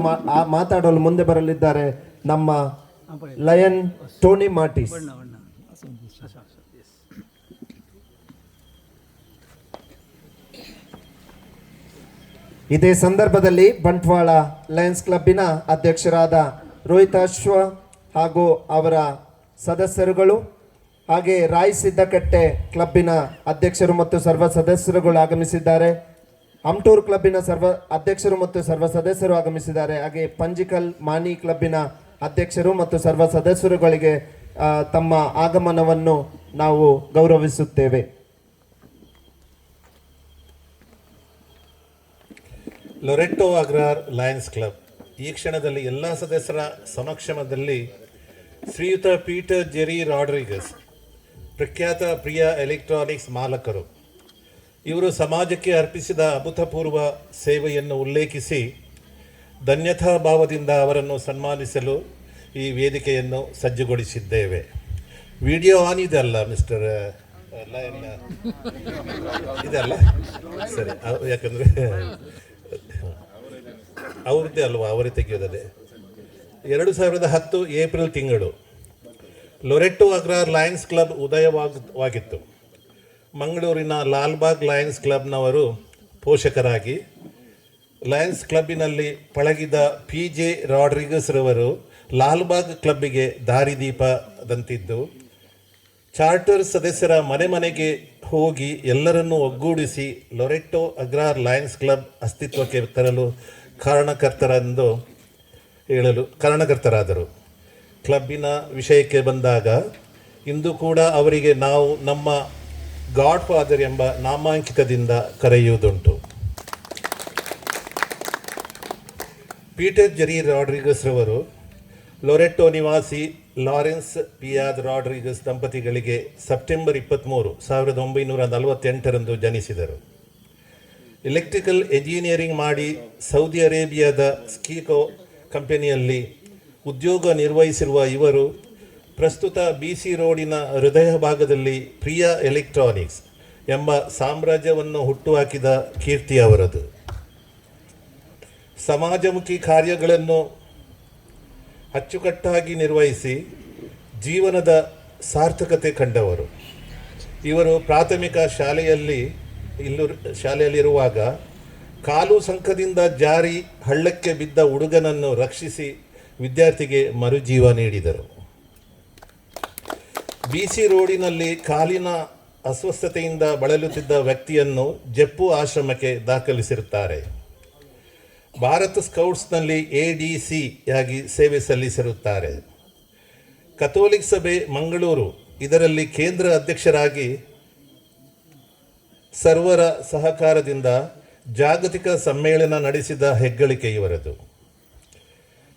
ಮಾತಾಡಲು ಮುಂದೆ ಬರಲಿದ್ದಾರೆ ನಮ್ಮ ಲಯನ್ ಟೋನಿ ಮಾರ್ಟಿಸ್. ಇದೇ ಸಂದರ್ಭದಲ್ಲಿ ಬಂಟ್ವಾಳ ಲಯನ್ಸ್ ಕ್ಲಬ್ಬಿನ ಅಧ್ಯಕ್ಷರಾದ ರೋಹಿತ್ ಅಶ್ವ ಹಾಗೂ ಅವರ ಸದಸ್ಯರುಗಳು, ಹಾಗೆ ರಾಯ್ ಸಿದ್ದಕಟ್ಟೆ ಕ್ಲಬ್ಬಿನ ಅಧ್ಯಕ್ಷರು ಮತ್ತು ಸರ್ವ ಸದಸ್ಯರುಗಳು ಆಗಮಿಸಿದ್ದಾರೆ. ಅಮ್ಟೂರ್ ಕ್ಲಬ್ಬಿನ ಸರ್ವ ಅಧ್ಯಕ್ಷರು ಮತ್ತು ಸರ್ವ ಸದಸ್ಯರು ಆಗಮಿಸಿದ್ದಾರೆ. ಹಾಗೆ ಪಂಜಿಕಲ್ ಮಾನಿ ಕ್ಲಬ್ಬಿನ ಅಧ್ಯಕ್ಷರು ಮತ್ತು ಸರ್ವ ಸದಸ್ಯರುಗಳಿಗೆ ತಮ್ಮ ಆಗಮನವನ್ನು ನಾವು ಗೌರವಿಸುತ್ತೇವೆ. ಲೊರೆಟೋ ಅಗ್ರಹಾರ್ ಲಯನ್ಸ್ ಕ್ಲಬ್ ಈ ಕ್ಷಣದಲ್ಲಿ ಎಲ್ಲ ಸದಸ್ಯರ ಸಮಕ್ಷಮದಲ್ಲಿ ಶ್ರೀಯುತ ಪೀಟರ್ ಜೆರಿ ರಾಡ್ರಿಗಸ್, ಪ್ರಖ್ಯಾತ ಪ್ರಿಯ ಎಲೆಕ್ಟ್ರಾನಿಕ್ಸ್ ಮಾಲಕರು, ಇವರು ಸಮಾಜಕ್ಕೆ ಅರ್ಪಿಸಿದ ಅಭೂತಪೂರ್ವ ಸೇವೆಯನ್ನು ಉಲ್ಲೇಖಿಸಿ ಧನ್ಯತಾ ಭಾವದಿಂದ ಅವರನ್ನು ಸನ್ಮಾನಿಸಲು ಈ ವೇದಿಕೆಯನ್ನು ಸಜ್ಜುಗೊಳಿಸಿದ್ದೇವೆ. ವಿಡಿಯೋ ಆನ್ ಇದೆ ಅಲ್ಲ ಮಿಸ್ಟರ್ ಲಯನ್? ಇದಲ್ಲ ಸರಿ, ಯಾಕಂದರೆ ಅವ್ರದ್ದೇ ಅಲ್ವಾ, ಅವರೇ ತೆಗೆಯೋದೇ. 2010 ಏಪ್ರಿಲ್ ತಿಂಗಳು ಲೊರೆಟ್ಟೋ ಅಗ್ರಾರ್ ಲಯನ್ಸ್ ಕ್ಲಬ್ ಉದಯವಾಗಿತ್ತು. ಮಂಗಳೂರಿನ ಲಾಲ್ಬಾಗ್ ಲಯನ್ಸ್ ಕ್ಲಬ್ನವರು ಪೋಷಕರಾಗಿ ಲಯನ್ಸ್ ಕ್ಲಬ್ಬಿನಲ್ಲಿ ಪಳಗಿದ PJ ರಾಡ್ರಿಗಸ್ ರವರು ಲಾಲ್ಬಾಗ್ ಕ್ಲಬ್ಬಿಗೆ ದಾರಿದೀಪದಂತಿದ್ದು, ಚಾರ್ಟರ್ ಸದಸ್ಯರ ಮನೆ ಮನೆಗೆ ಹೋಗಿ ಎಲ್ಲರನ್ನೂ ಒಗ್ಗೂಡಿಸಿ ಲೊರೆಟ್ಟೋ ಅಗ್ರಾರ್ ಲಯನ್ಸ್ ಕ್ಲಬ್ ಅಸ್ತಿತ್ವಕ್ಕೆ ತರಲು ಕಾರಣಕರ್ತರಾದರು. ಕ್ಲಬ್ಬಿನ ವಿಷಯಕ್ಕೆ ಬಂದಾಗ ಇಂದು ಕೂಡ ಅವರಿಗೆ ನಾವು ನಮ್ಮ ಗಾಡ್ ಫಾದರ್ ಎಂಬ ನಾಮಾಂಕಿತದಿಂದ ಕರೆಯುವುದುಂಟು. ಪೀಟರ್ ಜೆರಿ ರಾಡ್ರಿಗಸ್ ರವರು ಲೊರೆಟ್ಟೋ ನಿವಾಸಿ ಲಾರೆನ್ಸ್ ಪಿಯಾದ್ ರಾಡ್ರಿಗಸ್ ದಂಪತಿಗಳಿಗೆ ಸೆಪ್ಟೆಂಬರ್ 23, 1948 ಜನಿಸಿದರು. ಎಲೆಕ್ಟ್ರಿಕಲ್ ಎಂಜಿನಿಯರಿಂಗ್ ಮಾಡಿ ಸೌದಿ ಅರೇಬಿಯಾದ ಸ್ಕೀಕೋ ಕಂಪನಿಯಲ್ಲಿ ಉದ್ಯೋಗ ನಿರ್ವಹಿಸಿರುವ ಇವರು ಪ್ರಸ್ತುತ BC ರೋಡಿನ ಹೃದಯ ಭಾಗದಲ್ಲಿ ಪ್ರಿಯಾ ಎಲೆಕ್ಟ್ರಾನಿಕ್ಸ್ ಎಂಬ ಸಾಮ್ರಾಜ್ಯವನ್ನು ಹುಟ್ಟುಹಾಕಿದ ಕೀರ್ತಿ ಅವರದು. ಸಮಾಜಮುಖಿ ಕಾರ್ಯಗಳನ್ನು ಅಚ್ಚುಕಟ್ಟಾಗಿ ನಿರ್ವಹಿಸಿ ಜೀವನದ ಸಾರ್ಥಕತೆ ಕಂಡವರು. ಇವರು ಪ್ರಾಥಮಿಕ ಶಾಲೆಯಲ್ಲಿರುವಾಗ ಕಾಲು ಸಂಕದಿಂದ ಜಾರಿ ಹಳ್ಳಕ್ಕೆ ಬಿದ್ದ ಹುಡುಗನನ್ನು ರಕ್ಷಿಸಿ ವಿದ್ಯಾರ್ಥಿಗೆ ಮರುಜೀವ ನೀಡಿದರು. BC ರೋಡಿನಲ್ಲಿ ಕಾಲಿನ ಅಸ್ವಸ್ಥತೆಯಿಂದ ಬಳಲುತ್ತಿದ್ದ ವ್ಯಕ್ತಿಯನ್ನು ಜಪ್ಪು ಆಶ್ರಮಕ್ಕೆ ದಾಖಲಿಸಿರುತ್ತಾರೆ. ಭಾರತ್ ಸ್ಕೌಟ್ಸ್ನಲ್ಲಿ ADC ಯಾಗಿ ಸೇವೆ ಸಲ್ಲಿಸಿರುತ್ತಾರೆ. ಕಥೋಲಿಕ್ ಸಭೆ ಮಂಗಳೂರು ಇದರಲ್ಲಿ ಕೇಂದ್ರ ಅಧ್ಯಕ್ಷರಾಗಿ ಸರ್ವರ ಸಹಕಾರದಿಂದ ಜಾಗತಿಕ ಸಮ್ಮೇಳನ ನಡೆಸಿದ ಹೆಗ್ಗಳಿಕೆ ಇವರದು.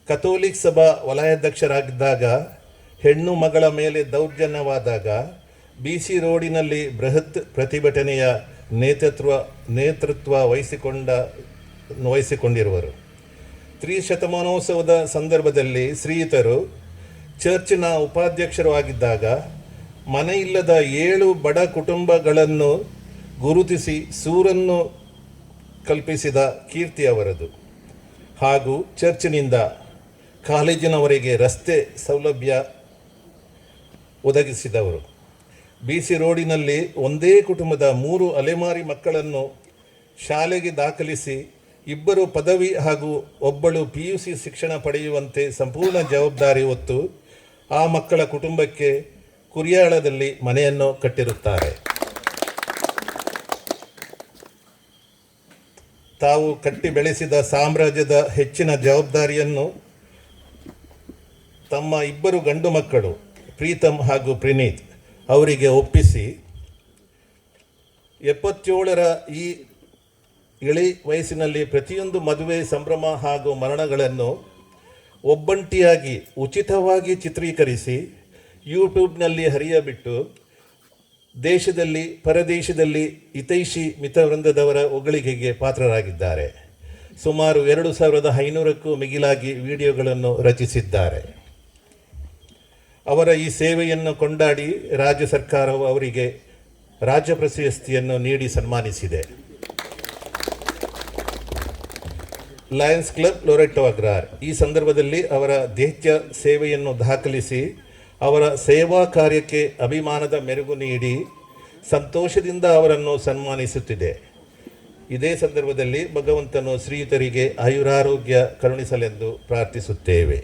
ಕಥೋಲಿಕ್ ಸಭಾ ವಲಯಾಧ್ಯಕ್ಷರಾಗಿದ್ದಾಗ ಹೆಣ್ಣು ಮಗಳ ಮೇಲೆ ದೌರ್ಜನ್ಯವಾದಾಗ BC ರೋಡಿನಲ್ಲಿ ಬೃಹತ್ ಪ್ರತಿಭಟನೆಯ ನೇತೃತ್ವ ವಹಿಸಿಕೊಂಡಿರುವರು. ತ್ರಿಶತಮಾನೋತ್ಸವದ ಸಂದರ್ಭದಲ್ಲಿ ಶ್ರೀಯುತರು ಚರ್ಚಿನ ಉಪಾಧ್ಯಕ್ಷರು ಆಗಿದ್ದಾಗ ಮನೆಯಿಲ್ಲದ 7 ಬಡ ಕುಟುಂಬಗಳನ್ನು ಗುರುತಿಸಿ ಸೂರನ್ನು ಕಲ್ಪಿಸಿದ ಕೀರ್ತಿ ಅವರದು. ಹಾಗೂ ಚರ್ಚಿನಿಂದ ಕಾಲೇಜಿನವರೆಗೆ ರಸ್ತೆ ಸೌಲಭ್ಯ ಒದಗಿಸಿದವರು. BC ರೋಡಿನಲ್ಲಿ ಒಂದೇ ಕುಟುಂಬದ 3 ಅಲೆಮಾರಿ ಮಕ್ಕಳನ್ನು ಶಾಲೆಗೆ ದಾಖಲಿಸಿ 2 ಪದವಿ ಹಾಗೂ 1 PUC ಶಿಕ್ಷಣ ಪಡೆಯುವಂತೆ ಸಂಪೂರ್ಣ ಜವಾಬ್ದಾರಿ ಹೊತ್ತು ಆ ಮಕ್ಕಳ ಕುಟುಂಬಕ್ಕೆ ಕುರಿಯಾಳದಲ್ಲಿ ಮನೆಯನ್ನು ಕಟ್ಟಿರುತ್ತಾರೆ. ತಾವು ಕಟ್ಟಿ ಬೆಳೆಸಿದ ಸಾಮ್ರಾಜ್ಯದ ಹೆಚ್ಚಿನ ಜವಾಬ್ದಾರಿಯನ್ನು ತಮ್ಮ 2 ಗಂಡು ಮಕ್ಕಳು ಪ್ರೀತಮ್ ಹಾಗೂ ಪ್ರಣೀತ್ ಅವರಿಗೆ ಒಪ್ಪಿಸಿ 77ರ ಈ ಇಳಿ ವಯಸ್ಸಿನಲ್ಲಿ ಪ್ರತಿಯೊಂದು ಮದುವೆ ಸಂಭ್ರಮ ಹಾಗೂ ಮರಣಗಳನ್ನು ಒಬ್ಬಂಟಿಯಾಗಿ ಉಚಿತವಾಗಿ ಚಿತ್ರೀಕರಿಸಿ ಯೂಟ್ಯೂಬ್ನಲ್ಲಿ ಹರಿಯಬಿಟ್ಟು ದೇಶದಲ್ಲಿ ಪರದೇಶದಲ್ಲಿ ಹಿತೈಷಿ ಮಿತವೃಂದದವರ ಹೊಗಳಿಕೆಗೆ ಪಾತ್ರರಾಗಿದ್ದಾರೆ. ಸುಮಾರು 2500ಕ್ಕೂ ಮಿಗಿಲಾಗಿ ವಿಡಿಯೋಗಳನ್ನು ರಚಿಸಿದ್ದಾರೆ. ಅವರ ಈ ಸೇವೆಯನ್ನು ಕೊಂಡಾಡಿ ರಾಜ್ಯ ಸರ್ಕಾರವು ಅವರಿಗೆ ರಾಜ್ಯ ಪ್ರಶಸ್ತಿಯನ್ನು ನೀಡಿ ಸನ್ಮಾನಿಸಿದೆ. ಲಯನ್ಸ್ ಕ್ಲಬ್ ಲೊರೆಟ್ಟೋ ಅಗ್ರಾರ್ ಈ ಸಂದರ್ಭದಲ್ಲಿ ಅವರ ದೇಹ್ಯ ಸೇವೆಯನ್ನು ದಾಖಲಿಸಿ ಅವರ ಸೇವಾ ಕಾರ್ಯಕ್ಕೆ ಅಭಿಮಾನದ ಮೆರುಗು ನೀಡಿ ಸಂತೋಷದಿಂದ ಅವರನ್ನು ಸನ್ಮಾನಿಸುತ್ತಿದೆ. ಇದೇ ಸಂದರ್ಭದಲ್ಲಿ ಭಗವಂತನು ಶ್ರೀಯುತರಿಗೆ ಆಯುರಾರೋಗ್ಯ ಕರುಣಿಸಲೆಂದು ಪ್ರಾರ್ಥಿಸುತ್ತೇವೆ.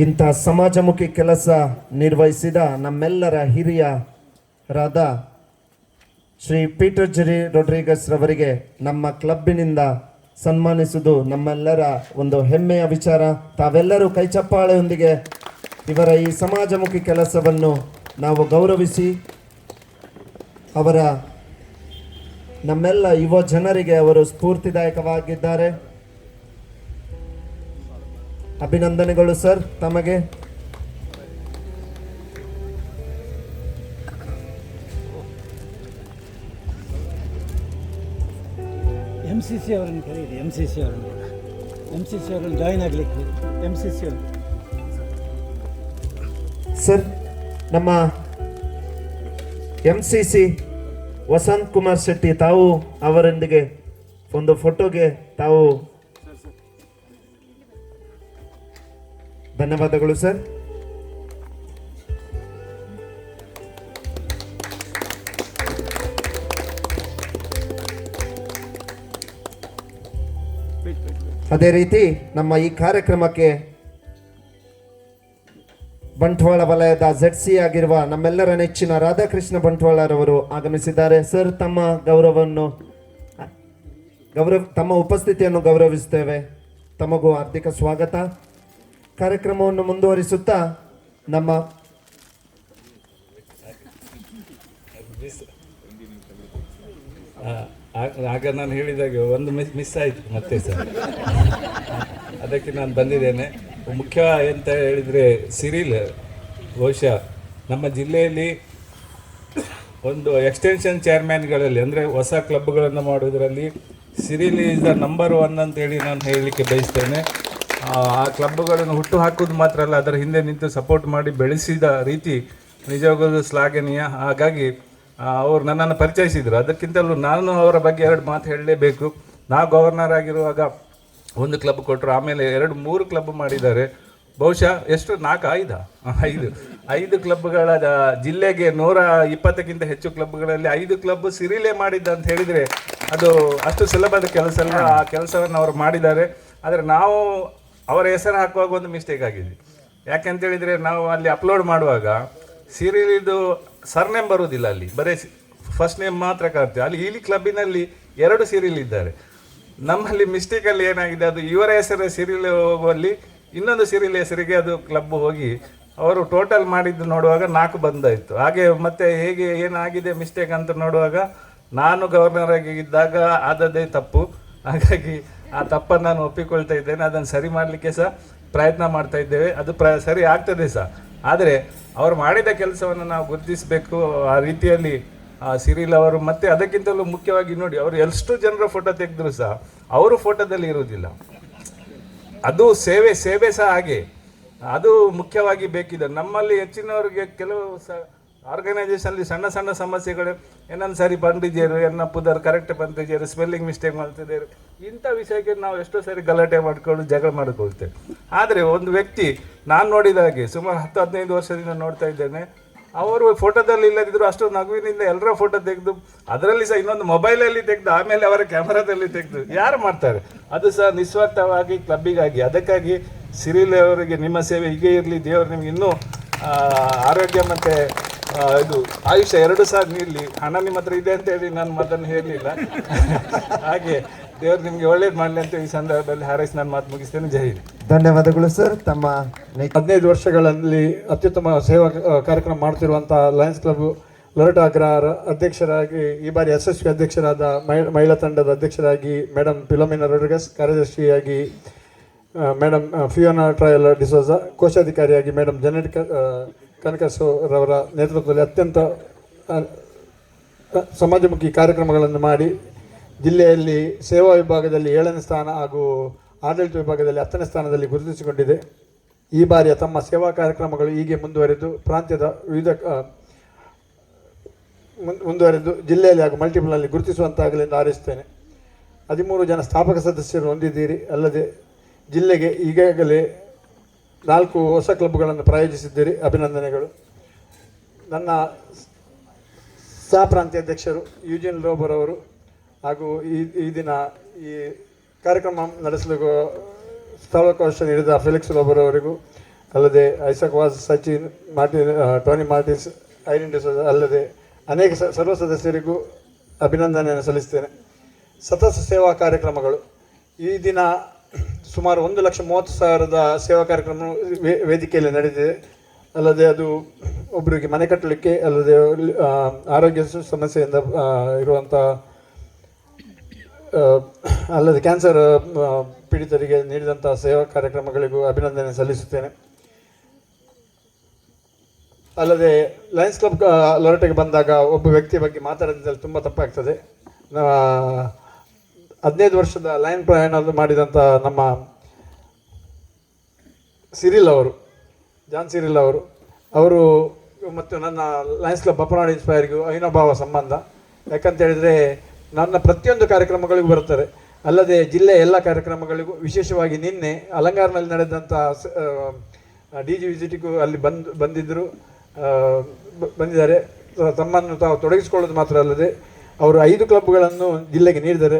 ಇಂಥ ಸಮಾಜಮುಖಿ ಕೆಲಸ ನಿರ್ವಹಿಸಿದ ನಮ್ಮೆಲ್ಲರ ಹಿರಿಯರಾದ ಶ್ರೀ ಪೀಟರ್ ಜೆರಿ ರಾಡ್ರಿಗಸ್ ರವರಿಗೆ ನಮ್ಮ ಕ್ಲಬ್ಬಿನಿಂದ ಸನ್ಮಾನಿಸುವುದು ನಮ್ಮೆಲ್ಲರ ಒಂದು ಹೆಮ್ಮೆಯ ವಿಚಾರ. ತಾವೆಲ್ಲರೂ ಕೈಚಪ್ಪಾಳೆಯೊಂದಿಗೆ ಇವರ ಈ ಸಮಾಜಮುಖಿ ಕೆಲಸವನ್ನು ನಾವು ಗೌರವಿಸಿ ಅವರ ನಮ್ಮೆಲ್ಲ ಯುವ ಜನರಿಗೆ ಅವರು ಸ್ಫೂರ್ತಿದಾಯಕವಾಗಿದ್ದಾರೆ. ಅಭಿನಂದನೆಗಳು ಸರ್ ತಮಗೆ. ಎಮ್ ಸಿ ಸಿ ಅವರನ್ನು ಕರೀರಿ, ಎಮ್ ಸಿ ಸಿ ಅವರನ್ನು ಜಾಯಿನ್ ಆಗಲಿಕ್ಕೆ ಎಮ್ ಸಿ ಸಿ ಅವರು. ಸರ್, ನಮ್ಮ MCC ವಸಂತ್ ಕುಮಾರ್ ಶೆಟ್ಟಿ ತಾವು ಅವರೊಂದಿಗೆ ಒಂದು ಫೋಟೋಗೆ ತಾವು. ಧನ್ಯವಾದಗಳು ಸರ್. ಅದೇ ರೀತಿ ನಮ್ಮ ಈ ಕಾರ್ಯಕ್ರಮಕ್ಕೆ ಬಂಟ್ವಾಳ ವಲಯದ ZC ಆಗಿರುವ ನಮ್ಮೆಲ್ಲರ ನೆಚ್ಚಿನ ರಾಧಾಕೃಷ್ಣ ಬಂಟ್ವಾಳರವರು ಆಗಮಿಸಿದ್ದಾರೆ. ಸರ್, ತಮ್ಮ ಉಪಸ್ಥಿತಿಯನ್ನು ಗೌರವಿಸುತ್ತೇವೆ. ತಮಗೂ ಹಾರ್ದಿಕ ಸ್ವಾಗತ. ಕಾರ್ಯಕ್ರಮವನ್ನು ಮುಂದುವರಿಸುತ್ತಾ ನಮ್ಮ ಆಗ ನಾನು ಹೇಳಿದಾಗೆ ಒಂದು ಮಿಸ್ ಆಯಿತು ಮತ್ತೆ ಸರ್, ಅದಕ್ಕೆ ನಾನು ಬಂದಿದ್ದೇನೆ. ಮುಖ್ಯ ಅಂತ ಹೇಳಿದರೆ ಸಿರಿಲ್ ಬಹುಶಃ ನಮ್ಮ ಜಿಲ್ಲೆಯಲ್ಲಿ ಒಂದು ಎಕ್ಸ್ಟೆನ್ಷನ್ ಚೇರ್ಮನ್ಗಳಲ್ಲಿ ಅಂದರೆ ಹೊಸ ಕ್ಲಬ್ಗಳನ್ನು ಮಾಡೋದರಲ್ಲಿ ಸಿರಿಲ್ ಈಸ್ ದ ನಂಬರ್ 1 ಅಂತೇಳಿ ನಾನು ಹೇಳಲಿಕ್ಕೆ ಬಯಸ್ತೇನೆ. ಆ ಕ್ಲಬ್ಗಳನ್ನು ಹುಟ್ಟು ಹಾಕೋದು ಮಾತ್ರ ಅಲ್ಲ, ಅದರ ಹಿಂದೆ ನಿಂತು ಸಪೋರ್ಟ್ ಮಾಡಿ ಬೆಳೆಸಿದ ರೀತಿ ನಿಜವಾಗಲೂ ಶ್ಲಾಘನೀಯ. ಹಾಗಾಗಿ ಅವರು ನನ್ನನ್ನು ಪರಿಚಯಿಸಿದರು. ಅದಕ್ಕಿಂತಲೂ ನಾನು ಅವರ ಬಗ್ಗೆ 2 ಮಾತು ಹೇಳಲೇಬೇಕು. ನಾವು ಗವರ್ನರ್ ಆಗಿರುವಾಗ ಒಂದು ಕ್ಲಬ್ ಕೊಟ್ಟರು, ಆಮೇಲೆ 2-3 ಕ್ಲಬ್ ಮಾಡಿದ್ದಾರೆ. ಬಹುಶಃ ಎಷ್ಟು 5 ಕ್ಲಬ್ಗಳ ಜಿಲ್ಲೆಗೆ 120ಕ್ಕಿಂತ ಹೆಚ್ಚು ಕ್ಲಬ್ಗಳಲ್ಲಿ 5 ಕ್ಲಬ್ ಸಿರಿಲೇ ಮಾಡಿದ್ದ ಅಂತ ಹೇಳಿದರೆ ಅದು ಅಷ್ಟು ಸುಲಭದ ಕೆಲಸ ಅಲ್ಲ. ಆ ಕೆಲಸವನ್ನು ಅವರು ಮಾಡಿದ್ದಾರೆ. ಆದರೆ ನಾವು ಅವರ ಹೆಸರು ಹಾಕುವಾಗ ಒಂದು ಮಿಸ್ಟೇಕ್ ಆಗಿದೆ. ಯಾಕೆಂತೇಳಿದರೆ ನಾವು ಅಲ್ಲಿ ಅಪ್ಲೋಡ್ ಮಾಡುವಾಗ ಸಿರಿಲಿದು ಸರ್ನೇಮ್ ಬರುವುದಿಲ್ಲ, ಅಲ್ಲಿ ಬರೀ ಫಸ್ಟ್ ನೇಮ್ ಮಾತ್ರ ಕಾಣ್ತೇವೆ. ಅಲ್ಲಿ ಈ ಕ್ಲಬ್ಬಿನಲ್ಲಿ 2 ಸೀರಿಯಲ್ ಇದ್ದಾರೆ. ನಮ್ಮಲ್ಲಿ ಮಿಸ್ಟೇಕಲ್ಲಿ ಏನಾಗಿದೆ, ಅದು ಇವರ ಹೆಸರು ಸೀರಿಯಲ್ ಹೋಗುವಲ್ಲಿ ಇನ್ನೊಂದು ಸೀರಿಯಲ್ ಹೆಸರಿಗೆ ಅದು ಕ್ಲಬ್ ಹೋಗಿ ಅವರು ಟೋಟಲ್ ಮಾಡಿದ್ದು ನೋಡುವಾಗ 4 ಬಂದಾಯಿತು. ಹಾಗೆ ಮತ್ತೆ ಹೇಗೆ ಏನಾಗಿದೆ ಮಿಸ್ಟೇಕ್ ಅಂತ ನೋಡುವಾಗ ನಾನು ಗವರ್ನರ್ ಆಗಿದ್ದಾಗ ಆದದ್ದೇ ತಪ್ಪು. ಹಾಗಾಗಿ ಆ ತಪ್ಪನ್ನು ನಾನು ಒಪ್ಪಿಕೊಳ್ತಾ ಇದ್ದೇನೆ. ಅದನ್ನು ಸರಿ ಮಾಡಲಿಕ್ಕೆ ಸಹ ಪ್ರಯತ್ನ ಮಾಡ್ತಾ ಇದ್ದೇವೆ. ಅದು ಸರಿ ಆಗ್ತದೆ ಸಹ. ಆದರೆ ಅವರು ಮಾಡಿದ ಕೆಲಸವನ್ನು ನಾವು ಗುರುತಿಸಬೇಕು. ಆ ರೀತಿಯಲ್ಲಿ ಸಿರಿಲ್ ಅವರು ಮತ್ತೆ ಅದಕ್ಕಿಂತಲೂ ಮುಖ್ಯವಾಗಿ ನೋಡಿ, ಅವರು ಎಷ್ಟು ಜನರ ಫೋಟೋ ತೆಗೆದ್ರು ಸಹ ಅವರು ಫೋಟೋದಲ್ಲಿ ಇರುವುದಿಲ್ಲ. ಅದು ಸೇವೆ ಸಹ ಹಾಗೆ ಅದು ಮುಖ್ಯವಾಗಿ ಬೇಕಿದೆ. ನಮ್ಮಲ್ಲಿ ಹೆಚ್ಚಿನವರಿಗೆ ಕೆಲವು ಆರ್ಗನೈಸೇಷನಲ್ಲಿ ಸಣ್ಣ ಸಮಸ್ಯೆಗಳು, ಏನೊಂದು ಸರಿ ಬಂದಿದ್ದೀರು, ಪುದರ್ ಕರೆಕ್ಟ್ ಬಂದಿದ್ದೀರು, ಸ್ಪೆಲ್ಲಿಂಗ್ ಮಿಸ್ಟೇಕ್ ಮಾಡ್ತಿದ್ದಾರೆ, ಇಂಥ ವಿಷಯಕ್ಕೆ ನಾವು ಎಷ್ಟೋ ಸರಿ ಗಲಾಟೆ ಮಾಡಿಕೊಂಡು ಜಗಳ ಮಾಡಿಕೊಳ್ತೇವೆ. ಆದರೆ ಒಂದು ವ್ಯಕ್ತಿ ನಾನು ನೋಡಿದ ಹಾಗೆ ಸುಮಾರು 10-15 ವರ್ಷದಿಂದ ನೋಡ್ತಾ ಇದ್ದೇನೆ, ಅವರು ಫೋಟೋದಲ್ಲಿ ಇಲ್ಲದಿದ್ದರೂ ಅಷ್ಟು ನಗುವಿನಿಂದ ಎಲ್ಲರ ಫೋಟೋ ತೆಗೆದು ಅದರಲ್ಲಿ ಸಹ ಇನ್ನೊಂದು ಮೊಬೈಲಲ್ಲಿ ತೆಗೆದು ಆಮೇಲೆ ಅವರ ಕ್ಯಾಮರಾದಲ್ಲಿ ತೆಗೆದು ಯಾರು ಮಾಡ್ತಾರೆ, ಅದು ಸಹ ನಿಸ್ವಾರ್ಥವಾಗಿ ಕ್ಲಬ್ಬಿಗಾಗಿ. ಅದಕ್ಕಾಗಿ ಸಿರಿಲ್ ಅವರಿಗೆ ನಿಮ್ಮ ಸೇವೆ ಹೀಗೆ ಇರಲಿ, ದೇವರು ನಿಮ್ಗೆ ಇನ್ನೂ ಆರೋಗ್ಯ ಮತ್ತು ಇದು ಆಯುಷ್ಯ 2 ಸಹ ನೀಡಲಿ. ಹಣ ನಿಮ್ಮ ಹತ್ರ ಇದೆ ಅಂತ ಹೇಳಿ ನಾನು ಮಾತನ್ನು ಹೇಳಲಿಲ್ಲ. ಹಾಗೆ ದೇವರು ನಿಮಗೆ ಒಳ್ಳೇದು ಮಾಡಲಿ ಅಂತ ಈ ಸಂದರ್ಭದಲ್ಲಿ ಹಾರೈಸಿ ನಾನು ಮಾತು ಮುಗಿಸ್ತೇನೆ. ಜೈ ಹಿಂದ್. ಧನ್ಯವಾದಗಳು ಸರ್. ತಮ್ಮ 15 ವರ್ಷಗಳಲ್ಲಿ ಅತ್ಯುತ್ತಮ ಸೇವಾ ಕಾರ್ಯಕ್ರಮ ಮಾಡ್ತಿರುವಂಥ ಲಯನ್ಸ್ ಕ್ಲಬ್ ಲೊರಟ ಅಗ್ರಹಾರ ಅಧ್ಯಕ್ಷರಾಗಿ, ಈ ಬಾರಿ ಯಶಸ್ವಿ ಅಧ್ಯಕ್ಷರಾದ ಮಹಿಳಾ ತಂಡದ ಅಧ್ಯಕ್ಷರಾಗಿ ಮೇಡಮ್ ಫಿಲೋಮಿನಾ ರೋಡ್ರಿಗಸ್, ಕಾರ್ಯದರ್ಶಿಯಾಗಿ ಮೇಡಮ್ ಫಿಯೋನಾ ಟ್ರಯಲ್ ಡಿಸೋಜಾ, ಕೋಶಾಧಿಕಾರಿಯಾಗಿ ಮೇಡಮ್ ಜನೆಟ್ ಕನಕಸು ರವರ ನೇತೃತ್ವದಲ್ಲಿ ಅತ್ಯಂತ ಸಮಾಜಮುಖಿ ಕಾರ್ಯಕ್ರಮಗಳನ್ನು ಮಾಡಿ ಜಿಲ್ಲೆಯಲ್ಲಿ ಸೇವಾ ವಿಭಾಗದಲ್ಲಿ 7ನೇ ಸ್ಥಾನ ಹಾಗೂ ಆಡಳಿತ ವಿಭಾಗದಲ್ಲಿ 10ನೇ ಸ್ಥಾನದಲ್ಲಿ ಗುರುತಿಸಿಕೊಂಡಿದೆ. ಈ ಬಾರಿಯ ತಮ್ಮ ಸೇವಾ ಕಾರ್ಯಕ್ರಮಗಳು ಹೀಗೆ ಮುಂದುವರೆದು ಪ್ರಾಂತ್ಯದ ವಿವಿಧ ಮುಂದುವರೆದು ಜಿಲ್ಲೆಯಲ್ಲಿ ಹಾಗೂ ಮಲ್ಟಿಪಲ್ನಲ್ಲಿ ಗುರುತಿಸುವಂತಾಗಲಿ ಎಂದು ಹಾರೈಸುತ್ತೇನೆ. 13 ಜನ ಸ್ಥಾಪಕ ಸದಸ್ಯರು ಹೊಂದಿದ್ದೀರಿ. ಅಲ್ಲದೆ ಜಿಲ್ಲೆಗೆ ಈಗಾಗಲೇ 4 ಹೊಸ ಕ್ಲಬ್ಗಳನ್ನು ಪ್ರಾಯೋಜಿಸಿದ್ದೀರಿ, ಅಭಿನಂದನೆಗಳು. ನನ್ನ ಸಹ ಪ್ರಾಂತ್ಯ ಅಧ್ಯಕ್ಷರು ಯುಜಿನ್ ಲೋಬರ್ ಅವರು ಹಾಗೂ ಈ ದಿನ ಈ ಕಾರ್ಯಕ್ರಮ ನಡೆಸಲು ಸ್ಥಳಾವಕಾಶ ನೀಡಿದ ಫೆಲಿಕ್ಸ್ ಲೋಬರ್ ಅವರಿಗೂ, ಅಲ್ಲದೆ Isaac was, Sachin, Tony Martin's, Irene D'Souza ಅಲ್ಲದೆ ಅನೇಕ ಸರ್ವ ಸದಸ್ಯರಿಗೂ ಅಭಿನಂದನೆಯನ್ನು ಸಲ್ಲಿಸ್ತೇನೆ. ಸತತ ಸೇವಾ ಕಾರ್ಯಕ್ರಮಗಳು ಈ ದಿನ ಸುಮಾರು 1,30,000 ಸೇವಾ ಕಾರ್ಯಕ್ರಮ ವೇದಿಕೆಯಲ್ಲಿ ನಡೆದಿದೆ. ಅಲ್ಲದೆ ಅದು ಒಬ್ಬರಿಗೆ ಮನೆ ಕಟ್ಟಲಿಕ್ಕೆ, ಅಲ್ಲದೆ ಆರೋಗ್ಯ ಸಮಸ್ಯೆಯಿಂದ ಇರುವಂಥ, ಅಲ್ಲದೆ ಕ್ಯಾನ್ಸರ್ ಪೀಡಿತರಿಗೆ ನೀಡಿದಂಥ ಸೇವಾ ಕಾರ್ಯಕ್ರಮಗಳಿಗೂ ಅಭಿನಂದನೆ ಸಲ್ಲಿಸುತ್ತೇನೆ. ಅಲ್ಲದೆ ಲಯನ್ಸ್ ಕ್ಲಬ್ ಲೊರಟೆಗೆ ಬಂದಾಗ ಒಬ್ಬ ವ್ಯಕ್ತಿಯ ಬಗ್ಗೆ ಮಾತಾಡೋದ್ರಲ್ಲಿ ತುಂಬ ತಪ್ಪಾಗ್ತದೆ. 15 ವರ್ಷದ ಲೈನ್ ಪ್ರಯಾಣ ಮಾಡಿದಂಥ ನಮ್ಮ ಸಿರಿಲ್ ಅವರು, ಜಾನ್ ಸಿರಿಲ್ ಅವರು ಮತ್ತು ನನ್ನ ಲಯನ್ಸ್ ಕ್ಲಬ್ ಬಪ್ಪನಾಡು ಇನ್ಸ್ಪೈರ್ಗೂ ಅವಿನಾಭಾವ ಸಂಬಂಧ. ಯಾಕಂತ ಹೇಳಿದರೆ ನನ್ನ ಪ್ರತಿಯೊಂದು ಕಾರ್ಯಕ್ರಮಗಳಿಗೂ ಬರ್ತಾರೆ. ಅಲ್ಲದೆ ಜಿಲ್ಲೆಯ ಎಲ್ಲ ಕಾರ್ಯಕ್ರಮಗಳಿಗೂ, ವಿಶೇಷವಾಗಿ ನಿನ್ನೆ ಅಲಂಗಾರ್ನಲ್ಲಿ ನಡೆದಂಥ DG ವಿಸಿಟಿಗೂ ಅಲ್ಲಿ ಬಂದಿದ್ದಾರೆ. ತಮ್ಮನ್ನು ತಾವು ತೊಡಗಿಸಿಕೊಳ್ಳೋದು ಮಾತ್ರ ಅಲ್ಲದೆ ಅವರು 5 ಕ್ಲಬ್ಗಳನ್ನು ಜಿಲ್ಲೆಗೆ ನೀಡಿದ್ದಾರೆ.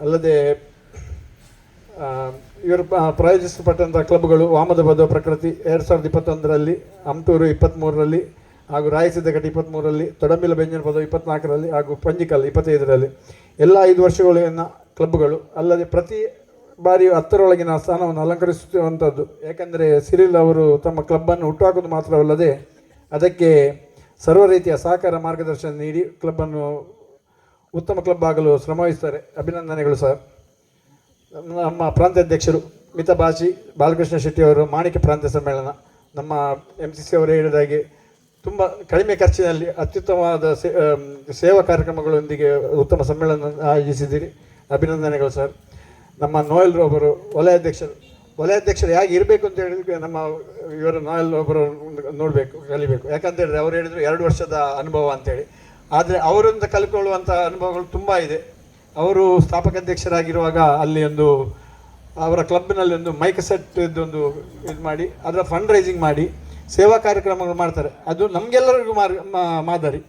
ಅಲ್ಲದೆ ಇವರು ಪ್ರಾಯೋಜಿಸಲ್ಪಟ್ಟಂಥ ಕ್ಲಬ್ಗಳು ವಾಮದ ಬದವ ಪ್ರಕೃತಿ 2021ರಲ್ಲಿ, ಅಮ್ಟೂರು 23ರಲ್ಲಿ, ಹಾಗೂ ರಾಯಸಿದ್ದಗಟ್ಟಿ 23ರಲ್ಲಿ, ತೊಡಂಬಿಲ ಬೆಂಜನ ಪದವು 24ರಲ್ಲಿ, ಹಾಗೂ ಪಂಜಿಕಲ್ 25ರಲ್ಲಿ. ಎಲ್ಲ 5 ವರ್ಷಗಳಿನ ಕ್ಲಬ್ಗಳು. ಅಲ್ಲದೆ ಪ್ರತಿ ಬಾರಿ 10ರೊಳಗಿನ ಸ್ಥಾನವನ್ನು ಅಲಂಕರಿಸುವಂಥದ್ದು. ಯಾಕೆಂದರೆ ಸಿರಿಲ್ ಅವರು ತಮ್ಮ ಕ್ಲಬ್ಬನ್ನು ಹುಟ್ಟುಹಾಕೋದು ಮಾತ್ರವಲ್ಲದೆ ಅದಕ್ಕೆ ಸರ್ವ ರೀತಿಯ ಸಹಕಾರ ಮಾರ್ಗದರ್ಶನ ನೀಡಿ ಕ್ಲಬ್ಬನ್ನು ಉತ್ತಮ ಕ್ಲಬ್ ಆಗಲು ಶ್ರಮವಹಿಸ್ತಾರೆ. ಅಭಿನಂದನೆಗಳು ಸರ್. ನಮ್ಮ ಪ್ರಾಂತ್ಯಾಧ್ಯಕ್ಷರು ಮಿತ ಭಾಷಿ ಬಾಲಕೃಷ್ಣ ಶೆಟ್ಟಿ ಅವರು ಮಾಣಿಕ್ಯ ಪ್ರಾಂತ್ಯ ಸಮ್ಮೇಳನ, ನಮ್ಮ MCC ಅವರು ಹೇಳಿದಾಗೆ ತುಂಬ ಕಡಿಮೆ ಖರ್ಚಿನಲ್ಲಿ ಅತ್ಯುತ್ತಮವಾದ ಸೇವಾ ಕಾರ್ಯಕ್ರಮಗಳೊಂದಿಗೆ ಉತ್ತಮ ಸಮ್ಮೇಳನ ಆಯೋಜಿಸಿದ್ದೀರಿ. ಅಭಿನಂದನೆಗಳು ಸರ್. ನಮ್ಮ ನೋಯಲ್ ಒಬ್ಬರು ವಲಯಾಧ್ಯಕ್ಷರು ಹೇಗೆ ಇರಬೇಕು ಅಂತ ಹೇಳಿದ್ರೆ ನಮ್ಮ ಇವರು ನೋಯಲ್ ಒಬ್ಬರು ನೋಡಬೇಕು, ಕಲಿಬೇಕು. ಯಾಕಂತ ಹೇಳಿದ್ರೆ ಅವ್ರು ಹೇಳಿದರು 2 ವರ್ಷದ ಅನುಭವ ಅಂತೇಳಿ. ಆದರೆ ಅವರಿಂದ ಕಲಿಕೊಳ್ಳುವಂಥ ಅನುಭವಗಳು ತುಂಬ ಇದೆ. ಅವರು ಸ್ಥಾಪಕಾಧ್ಯಕ್ಷರಾಗಿರುವಾಗ ಅಲ್ಲಿ ಅವರ ಕ್ಲಬ್ನಲ್ಲಿ ಒಂದು ಮೈಕ್ ಸೆಟ್ ಇದ್ದೊಂದು ಇದು ಮಾಡಿ ಅದರ ಫಂಡ್ ರೈಸಿಂಗ್ ಮಾಡಿ ಸೇವಾ ಕಾರ್ಯಕ್ರಮಗಳು ಮಾಡ್ತಾರೆ. ಅದು ನಮಗೆಲ್ಲರಿಗೂ ಮಾದರಿ.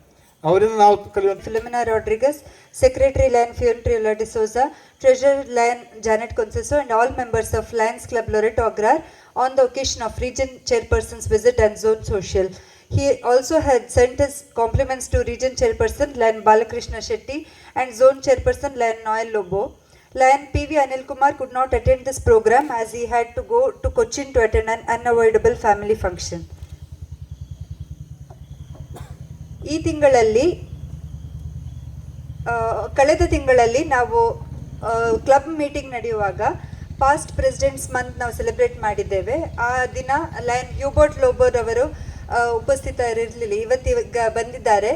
ಅವರಿಂದ ನಾವು ಕಲಿಯುವಂಥ Filomena Rodriguez, Secretary Lion Fiorentino de Souza, Treasurer Lion Janet Conceso, and all members of Lions Club Loreto Agrar on the occasion of Region Chairperson's visit and Zone Social. He also had sent his compliments to Region Chairperson Lion Balakrishna Shetty and Zone Chairperson Lion Noel Lobo. Lion PV Anil Kumar could not attend this program as he had to go to Cochin to attend an unavoidable family function. ಈ ತಿಂಗಳಲ್ಲಿ ಕಳೆದ ತಿಂಗಳಲ್ಲಿ ನಾವು club meeting ನಡೆಯುವಾಗ past presidents month ನಾವು celebrate ಮಾಡಿದ್ದೇವೆ. ಆ ದಿನ ಲಯನ್ ಹ್ಯೂಬರ್ಟ್ ಲೋಬೋರವರು ಉಪಸ್ಥಿತರಿರಲಿಲ್ಲ, ಇವತ್ತೀಗ ಬಂದಿದ್ದಾರೆ.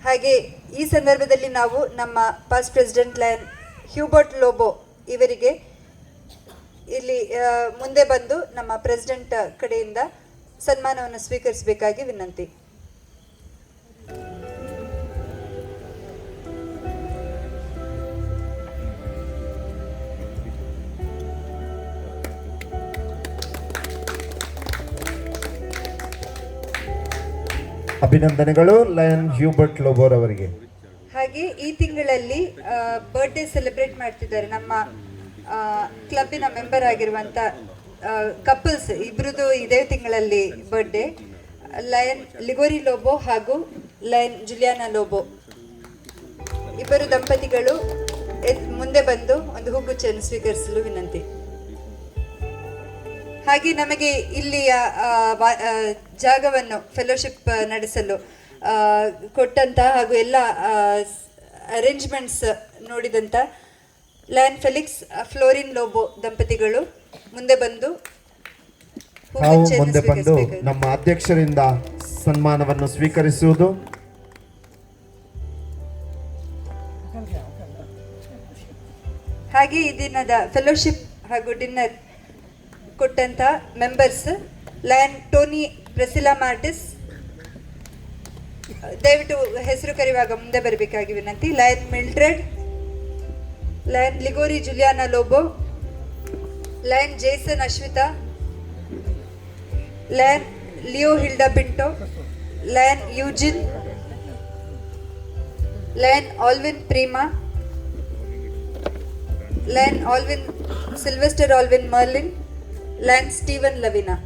ಹಾಗೆ ಈ ಸಂದರ್ಭದಲ್ಲಿ ನಾವು ನಮ್ಮ past president lion Hubert Lobo ಇವರಿಗೆ ಇಲ್ಲಿ ಮುಂದೆ ಬಂದು ನಮ್ಮ ಪ್ರೆಸಿಡೆಂಟ್ ಕಡೆಯಿಂದ ಸನ್ಮಾನವನ್ನು ಸ್ವೀಕರಿಸಬೇಕಾಗಿ ವಿನಂತಿ. ಅಭಿನಂದನೆಗಳು ಲಯನ್ ಹ್ಯೂಬರ್ಟ್ ಲೋಬೋರ್ ಅವರಿಗೆ. ಹಾಗೆ ಈ ತಿಂಗಳಲ್ಲಿ ಬರ್ಡೇ ಸೆಲೆಬ್ರೇಟ್ ಮಾಡ್ತಿದ್ದಾರೆ ನಮ್ಮ ಕ್ಲಬ್ಬಿನ ಮೆಂಬರ್ ಆಗಿರುವಂಥ ಕಪಲ್ಸ್ ಇಬ್ಬರದು ಇದೇ ತಿಂಗಳಲ್ಲಿ ಬರ್ಡೇ. ಲಯನ್ ಲಿಗೋರಿ ಲೋಬೋ ಹಾಗೂ ಲಯನ್ ಜುಲಿಯಾನಾ ಲೋಬೋ ಇಬ್ಬರು ದಂಪತಿಗಳು ಮುಂದೆ ಬಂದು ಒಂದು ಹೂಗುಚ್ಛವನ್ನು ಸ್ವೀಕರಿಸಲು ವಿನಂತಿ. ಹಾಗೆ ನಮಗೆ ಇಲ್ಲಿಯ ಜಾಗವನ್ನು ಫೆಲೋಶಿಪ್ ನಡೆಸಲು ಕೊಟ್ಟಂತ ಹಾಗೂ ಎಲ್ಲ ಅರೇಂಜ್ಮೆಂಟ್ಸ್ ನೋಡಿದಂಥ ಲಯನ್ ಫೆಲಿಕ್ಸ್ ಫ್ಲೋರಿನ್ ಲೋಬೋ ದಂಪತಿಗಳು ಮುಂದೆ ಬಂದು ನಮ್ಮ ಅಧ್ಯಕ್ಷರಿಂದ ಸನ್ಮಾನವನ್ನು ಸ್ವೀಕರಿಸುವುದು. ಹಾಗೆ ಈ ದಿನದ ಫೆಲೋಶಿಪ್ ಹಾಗೂ ಡಿನ್ನರ್ ಕೊಟ್ಟಂತ ಮೆಂಬರ್ಸ್ ಲಯನ್ ಟೋನಿ ಪ್ರೆಸಿಲಾ ಮಾರ್ಟಿಸ್, ದಯವಿಟ್ಟು ಹೆಸರು ಕರೆಯುವಾಗ ಮುಂದೆ ಬರಬೇಕಾಗಿ ವಿನಂತಿ. Lion Mildred, lion Ligori Juliana Lobo, lion Jason Ashwita, lion Leo Hilda Pinto, lion Eugene, lion Alwyn Prima, lion Alwyn Sylvester Alwyn Marlin, lion Steven Lavina.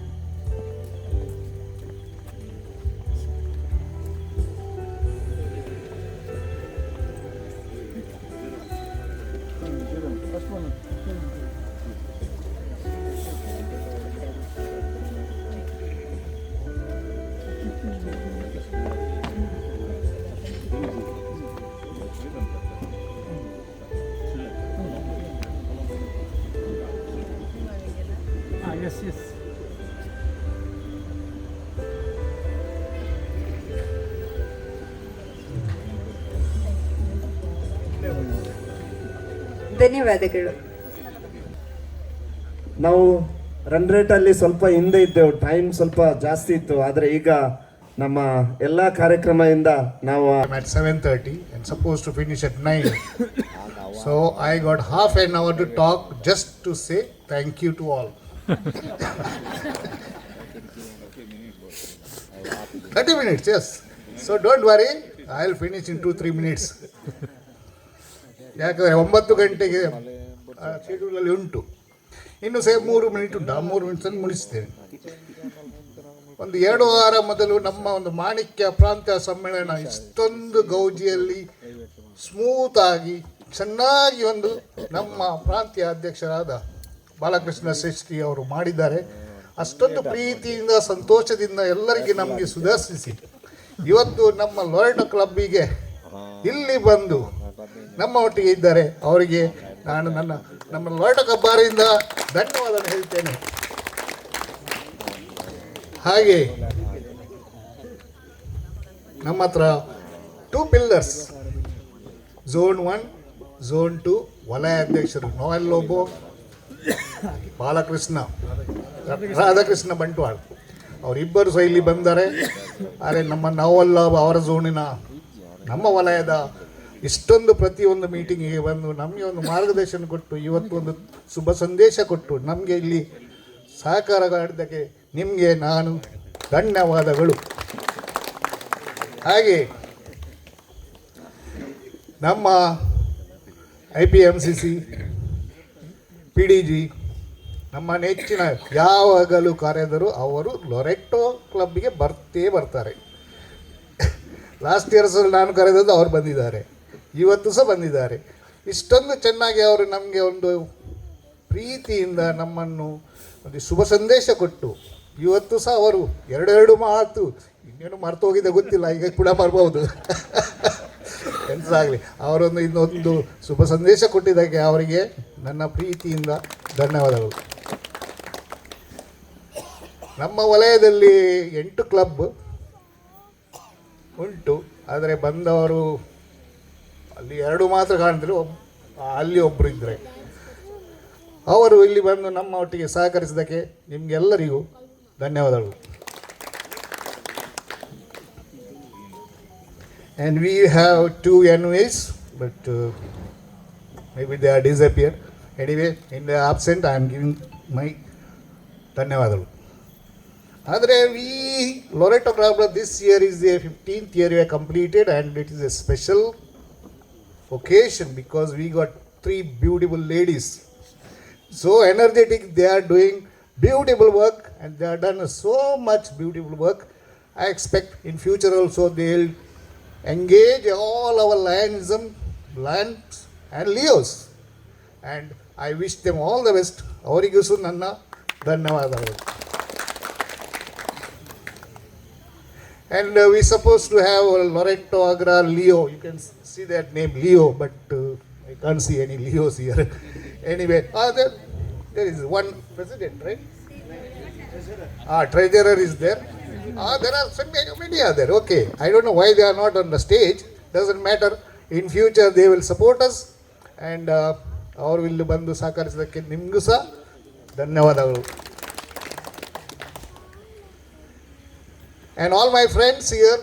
ಧನ್ಯವಾದಗಳು. ನಾವು ರನ್ ರೇಟಲ್ಲಿ ಸ್ವಲ್ಪ ಹಿಂದೆ ಇದ್ದೆವು, ಟೈಮ್ ಸ್ವಲ್ಪ ಜಾಸ್ತಿ ಇತ್ತು. ಆದರೆ ಈಗ ನಮ್ಮ ಎಲ್ಲ ಕಾರ್ಯಕ್ರಮದಿಂದ ನಾವು I'm at 7:30 and supposed to finish at 9. So I got half an hour to talk just to say thank you to all. 30 minutes, yes. So don't worry, I'll finish in 2-3 minutes. ಯಾಕಂದರೆ 9 ಗಂಟೆಗೆ ಶೆಡ್ಯೂಲಲ್ಲಿ ಉಂಟು, ಇನ್ನು 3 minute ಉಂಟು. ಆ 3 ಮಿನಿಟ್ಸಲ್ಲಿ ಮುಗಿಸ್ತೇನೆ. ಒಂದು 2 ವಾರ ಮೊದಲು ನಮ್ಮ ಒಂದು ಮಾಣಿಕ್ಯ ಪ್ರಾಂತ್ಯ ಸಮ್ಮೇಳನ ಇಷ್ಟೊಂದು ಗೌಜಿಯಲ್ಲಿ ಸ್ಮೂತಾಗಿ ಚೆನ್ನಾಗಿ ಒಂದು ನಮ್ಮ ಪ್ರಾಂತ್ಯ ಅಧ್ಯಕ್ಷರಾದ ಬಾಲಕೃಷ್ಣ ಶ್ರೇಷ್ಠಿ ಅವರು ಮಾಡಿದ್ದಾರೆ. ಅಷ್ಟೊಂದು ಪ್ರೀತಿಯಿಂದ ಸಂತೋಷದಿಂದ ಎಲ್ಲರಿಗೆ ನಮಗೆ ಸುಧಾರಿಸಿ ಇವತ್ತು ನಮ್ಮ ಲೊರೆಟೊ ಕ್ಲಬ್ಬಿಗೆ ಇಲ್ಲಿ ಬಂದು ನಮ್ಮ ಒಟ್ಟಿಗೆ ಇದ್ದಾರೆ. ಅವರಿಗೆ ನಾನು ನಮ್ಮ ಲೊರೆಟೊ ಕ್ಲಬ್ಬರಿಂದ ಧನ್ಯವಾದ ಹೇಳ್ತೇನೆ. ಹಾಗೆ ನಮ್ಮ ಹತ್ರ 2 ಪಿಲ್ಲರ್ಸ್, ಝೋನ್ 1, ಝೋನ್ 2 ವಲಯ ಅಧ್ಯಕ್ಷರು ನೋಯಲ್ ಲೋಬೋ, ರಾಧಾಕೃಷ್ಣ ಬಂಟ್ವಾಳ್ ಅವರಿಬ್ಬರು ಸಹ ಇಲ್ಲಿ ಬಂದರೆ. ಆದರೆ ನಮ್ಮ ನೋವಲ್ ಅವರ ಝೋನಿನ ನಮ್ಮ ವಲಯದ ಇಷ್ಟೊಂದು ಪ್ರತಿಯೊಂದು ಮೀಟಿಂಗಿಗೆ ಬಂದು ನಮಗೆ ಒಂದು ಮಾರ್ಗದರ್ಶನ ಕೊಟ್ಟು ಇವತ್ತು ಒಂದು ಶುಭ ಸಂದೇಶ ಕೊಟ್ಟು ನಮಗೆ ಇಲ್ಲಿ ಸಹಕಾರ ಮಾಡಿದ್ದಕ್ಕೆ ನಿಮಗೆ ನಾನು ಧನ್ಯವಾದಗಳು. ಹಾಗೆ ನಮ್ಮ IPMCC PDG ನಮ್ಮ ನೆಚ್ಚಿನ ಯಾವಾಗಲೂ ಕಾರ್ಯದರು ಅವರು ಲೊರೆಟೊ ಕ್ಲಬ್ಗೆ ಬರ್ತಾರೆ. ಲಾಸ್ಟ್ ಇಯರ್ಸಲ್ಲಿ ನಾನು ಕರೆದದ್ದು ಅವ್ರು ಬಂದಿದ್ದಾರೆ, ಇವತ್ತು ಸಹ ಬಂದಿದ್ದಾರೆ. ಇಷ್ಟೊಂದು ಚೆನ್ನಾಗಿ ಅವರು ನಮಗೆ ಒಂದು ಪ್ರೀತಿಯಿಂದ ನಮ್ಮನ್ನು ಒಂದು ಶುಭ ಸಂದೇಶ ಕೊಟ್ಟು ಇವತ್ತು ಸಹ ಅವರು 2 ಮಾತು ಇನ್ನೇನು ಮರ್ತು ಹೋಗಿದೆ ಗೊತ್ತಿಲ್ಲ, ಈಗ ಕೂಡ ಬರ್ಬೋದು ಎಂತ ಆಗಲಿ ಅವರೊಂದು ಇನ್ನೊಂದು ಶುಭ ಸಂದೇಶ ಕೊಟ್ಟಿದ್ದಕ್ಕೆ ಅವರಿಗೆ ನನ್ನ ಪ್ರೀತಿಯಿಂದ ಧನ್ಯವಾದಗಳು. ನಮ್ಮ ವಲಯದಲ್ಲಿ 8 ಕ್ಲಬ್ ಉಂಟು, ಆದರೆ ಬಂದವರು ಅಲ್ಲಿ 2 ಮಾತ್ರ ಕಾಣ್ತಾರೆ. ಅಲ್ಲಿ ಒಬ್ಬರು ಇದ್ದರೆ ಅವರು ಇಲ್ಲಿ ಬಂದು ನಮ್ಮ ಒಟ್ಟಿಗೆ ಸಹಕರಿಸಿದ್ದಕ್ಕೆ ನಿಮಗೆಲ್ಲರಿಗೂ ಧನ್ಯವಾದಗಳು. And we have 2 NVs, but maybe they are disappeared. Anyway, in the absent, I am giving my ಧನ್ಯವಾದಗಳು. ಆದರೆ Loreto Club this year is the 15th year we have completed, and it is a special occasion because we got 3 beautiful ladies. So energetic, they are doing beautiful work and they have done so much beautiful work. I expect in future also they will engage all our lions and Leos, and I wish them all the best. ಅವರಿಗೂ ಸಹ ನನ್ನ ಧನ್ಯವಾದಗಳು. And we supposed to have Loreto Agra Leo. You can see that name Leo, but I can't see any Leos here. Anyway, there is one president, right? Treasurer is there. There are so many are there. Okay, I don't know why they are not on the stage. Doesn't matter. In future they will support us, and ಅವರು ಇಲ್ಲಿ ಬಂದು ಸಹಕರಿಸಿದ್ದಕ್ಕೆ ನಿಮಗೂ ಸಹ ಧನ್ಯವಾದಗಳು. And all my friends here,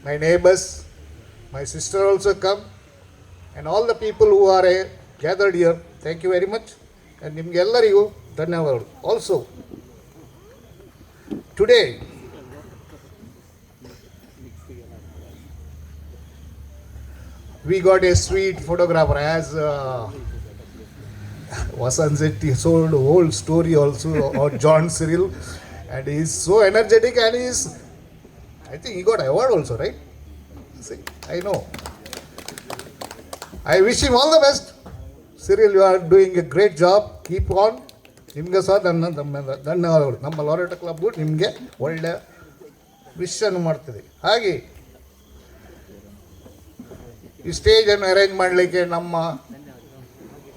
my neighbors, my sister also come, and all the people who are gathered here, thank you very much. And ನಿಮಗೆಲ್ಲರಿಗೂ ಧನ್ಯವಾದಗಳು. Also, today, we got a sweet photographer, as Vasan Sethi told the whole story also, or John Cyril, and he is so energetic, and I think he got an award also, right? See, I know. I wish him all the best. Cyril, you are doing a great job. Keep on. ನಿಮಗೆ ಸಹ ಧನ್ಯವಾದಗಳು. ನಮ್ಮ Loreto club ನಿಮಗೆ ಒಳ್ಳೆಯ ವಿಶನ್ನು ಮಾಡ್ತದೆ. ಹಾಗೆ ಈ ಸ್ಟೇಜನ್ನು arrange ಮಾಡಲಿಕ್ಕೆ ನಮ್ಮ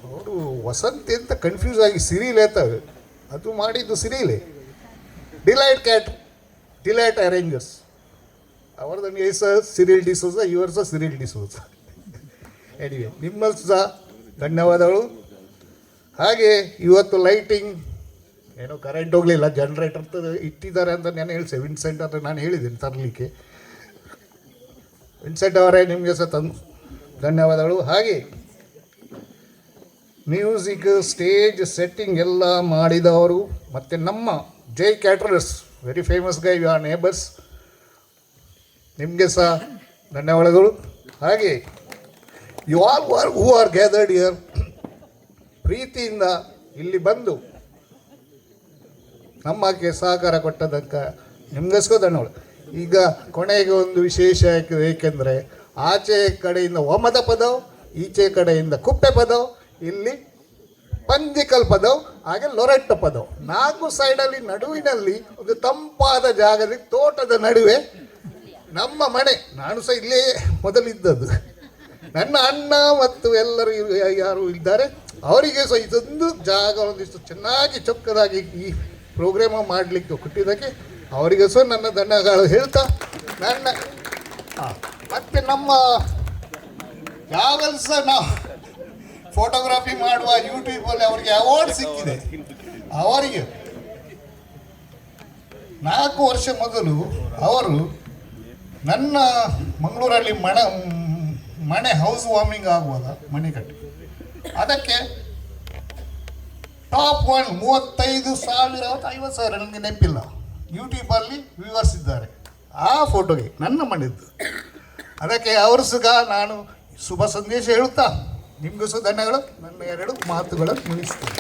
ಅವರು ವಸಂತಿ ಅಂತ ಕನ್ಫ್ಯೂಸ್ ಆಗಿ ಸಿರಿಲ್ ಹೇಳ್ತವೆ, ಅದು ಮಾಡಿದ್ದು ಸಿರಿಲೇ. ಡಿಲೈಟ್ ಅರೇಂಜರ್ಸ್, ಅವರದ್ದು ಹೆಸರು ಸಿರಿಲ್ ಡಿಸೋಜ, ಇವರ ಸಹ ಸಿರಿಲ್ ಡಿಸೋಜ. ಎನಿವೆ ನಿಮ್ಮಲ್ಲಿ ಸಹ ಧನ್ಯವಾದಗಳು. ಹಾಗೆ ಇವತ್ತು ಲೈಟಿಂಗ್ ಏನೋ ಕರೆಂಟ್ ಹೋಗಲಿಲ್ಲ, ಜನ್ರೇಟರ್ ಇಟ್ಟಿದ್ದಾರೆ ಅಂತ ನಾನು ಹೇಳ್ಸೆ ವಿನ್ಸೆಂಟ್ ಅಂತ ನಾನು ಹೇಳಿದ್ದೀನಿ ತರಲಿಕ್ಕೆ. ವಿನ್ಸೆಂಟ್ ಅವರೇ ನಿಮಗೆ ಸಹ ಧನ್ಯವಾದಗಳು. ಹಾಗೆ ಮ್ಯೂಸಿಕ್ ಸ್ಟೇಜ್ ಸೆಟ್ಟಿಂಗ್ ಎಲ್ಲ ಮಾಡಿದವರು ಮತ್ತು ನಮ್ಮ Jai caterers, very famous guy, you are neighbours, ನಿಮಗೆ ಸಹ ಧನ್ಯವಾದಗಳು. ಹಾಗೆ you all who are gathered here, ಪ್ರೀತಿಯಿಂದ ಇಲ್ಲಿ ಬಂದು ನಮ್ಮಕ್ಕೆ ಸಹಕಾರ ಕೊಟ್ಟದಕ್ಕೆ ನಿಮಗಸ್ಕೋ ಧನ್ಯವಾದ. ಈಗ ಕೊನೆಗೆ ಒಂದು ವಿಶೇಷ ಏಕೆಂದರೆ ಆಚೆ ಕಡೆಯಿಂದ ಒಮದ ಪದವು, ಈಚೆ ಕಡೆಯಿಂದ ಕುಪ್ಪೆ ಪದವು, ಇಲ್ಲಿ ಪಂಜಿಕಲ್ ಪದವು, ಹಾಗೆ ಲೊರೆಟ್ಟ ಪದವು, 4 ಸೈಡಲ್ಲಿ ನಡುವಿನಲ್ಲಿ ಒಂದು ತಂಪಾದ ಜಾಗದಲ್ಲಿ ತೋಟದ ನಡುವೆ ನಮ್ಮ ಮನೆ. ನಾನು ಸಹ ಇಲ್ಲೇ ಮೊದಲಿದ್ದದ್ದು. ನನ್ನ ಅಣ್ಣ ಮತ್ತು ಎಲ್ಲರೂ ಯಾರು ಇದ್ದಾರೆ ಅವರಿಗೆ ಸಹ ಇದೊಂದು ಜಾಗ ಒಂದಿಷ್ಟು ಚೆನ್ನಾಗಿ ಚೊಕ್ಕದಾಗಿ ಈ ಪ್ರೋಗ್ರಾಮ ಮಾಡಲಿಕ್ಕೆ ಕೊಟ್ಟಿದ್ದಕ್ಕೆ ಅವರಿಗೆ ಸಹ ನನ್ನ ಧನ್ಯವಾದಗಳು ಹೇಳ್ತಾ ನನ್ನ ಮತ್ತು ನಮ್ಮ ಯಾವಾಗ ಸಹ ನಾವು ಫೋಟೋಗ್ರಫಿ ಮಾಡುವ ಯೂಟ್ಯೂಬಲ್ಲಿ ಅವರಿಗೆ ಅವಾರ್ಡ್ ಸಿಕ್ಕಿದೆ. ಅವರಿಗೆ 4 ವರ್ಷ ಮೊದಲು ಅವರು ನನ್ನ ಮಂಗಳೂರಲ್ಲಿ ಮನೆ ಹೌಸ್ ವಾರ್ಮಿಂಗ್ ಆಗುವಾಗ ಮನೆ ಕಟ್ಟಿ ಅದಕ್ಕೆ ಟಾಪ್ 1 35,000 50,000 ನನಗೆ ನೆನಪಿಲ್ಲ ಯೂಟ್ಯೂಬಲ್ಲಿ ವ್ಯೂವರ್ಸ್ ಇದ್ದಾರೆ ಆ ಫೋಟೋಗೆ, ನನ್ನ ಮನೆಯದ್ದು. ಅದಕ್ಕೆ ಅವರು ಸಹ ನಾನು ಶುಭ ಸಂದೇಶ ಹೇಳುತ್ತಾ ನಿಮಗೂ ಸಹ ಧನ್ಯಗಳು. ನನ್ನ 2 ಮಾತುಗಳನ್ನು ಮುಗಿಸ್ತೇನೆ.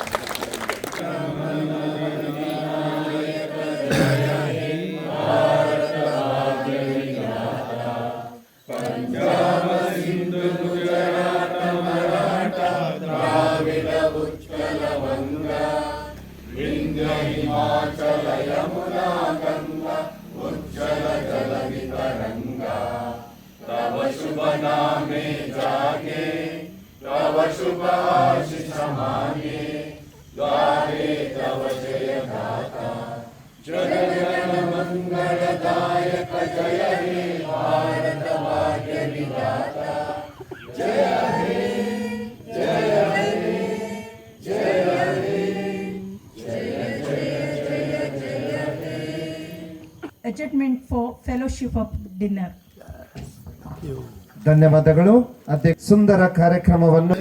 Adjournment for fellowship of dinner. ಧನ್ಯವಾದಗಳು. ಅಧ್ಯಕ್ಷ ಸುಂದರ ಕಾರ್ಯಕ್ರಮವನ್ನು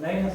ಲೈನ್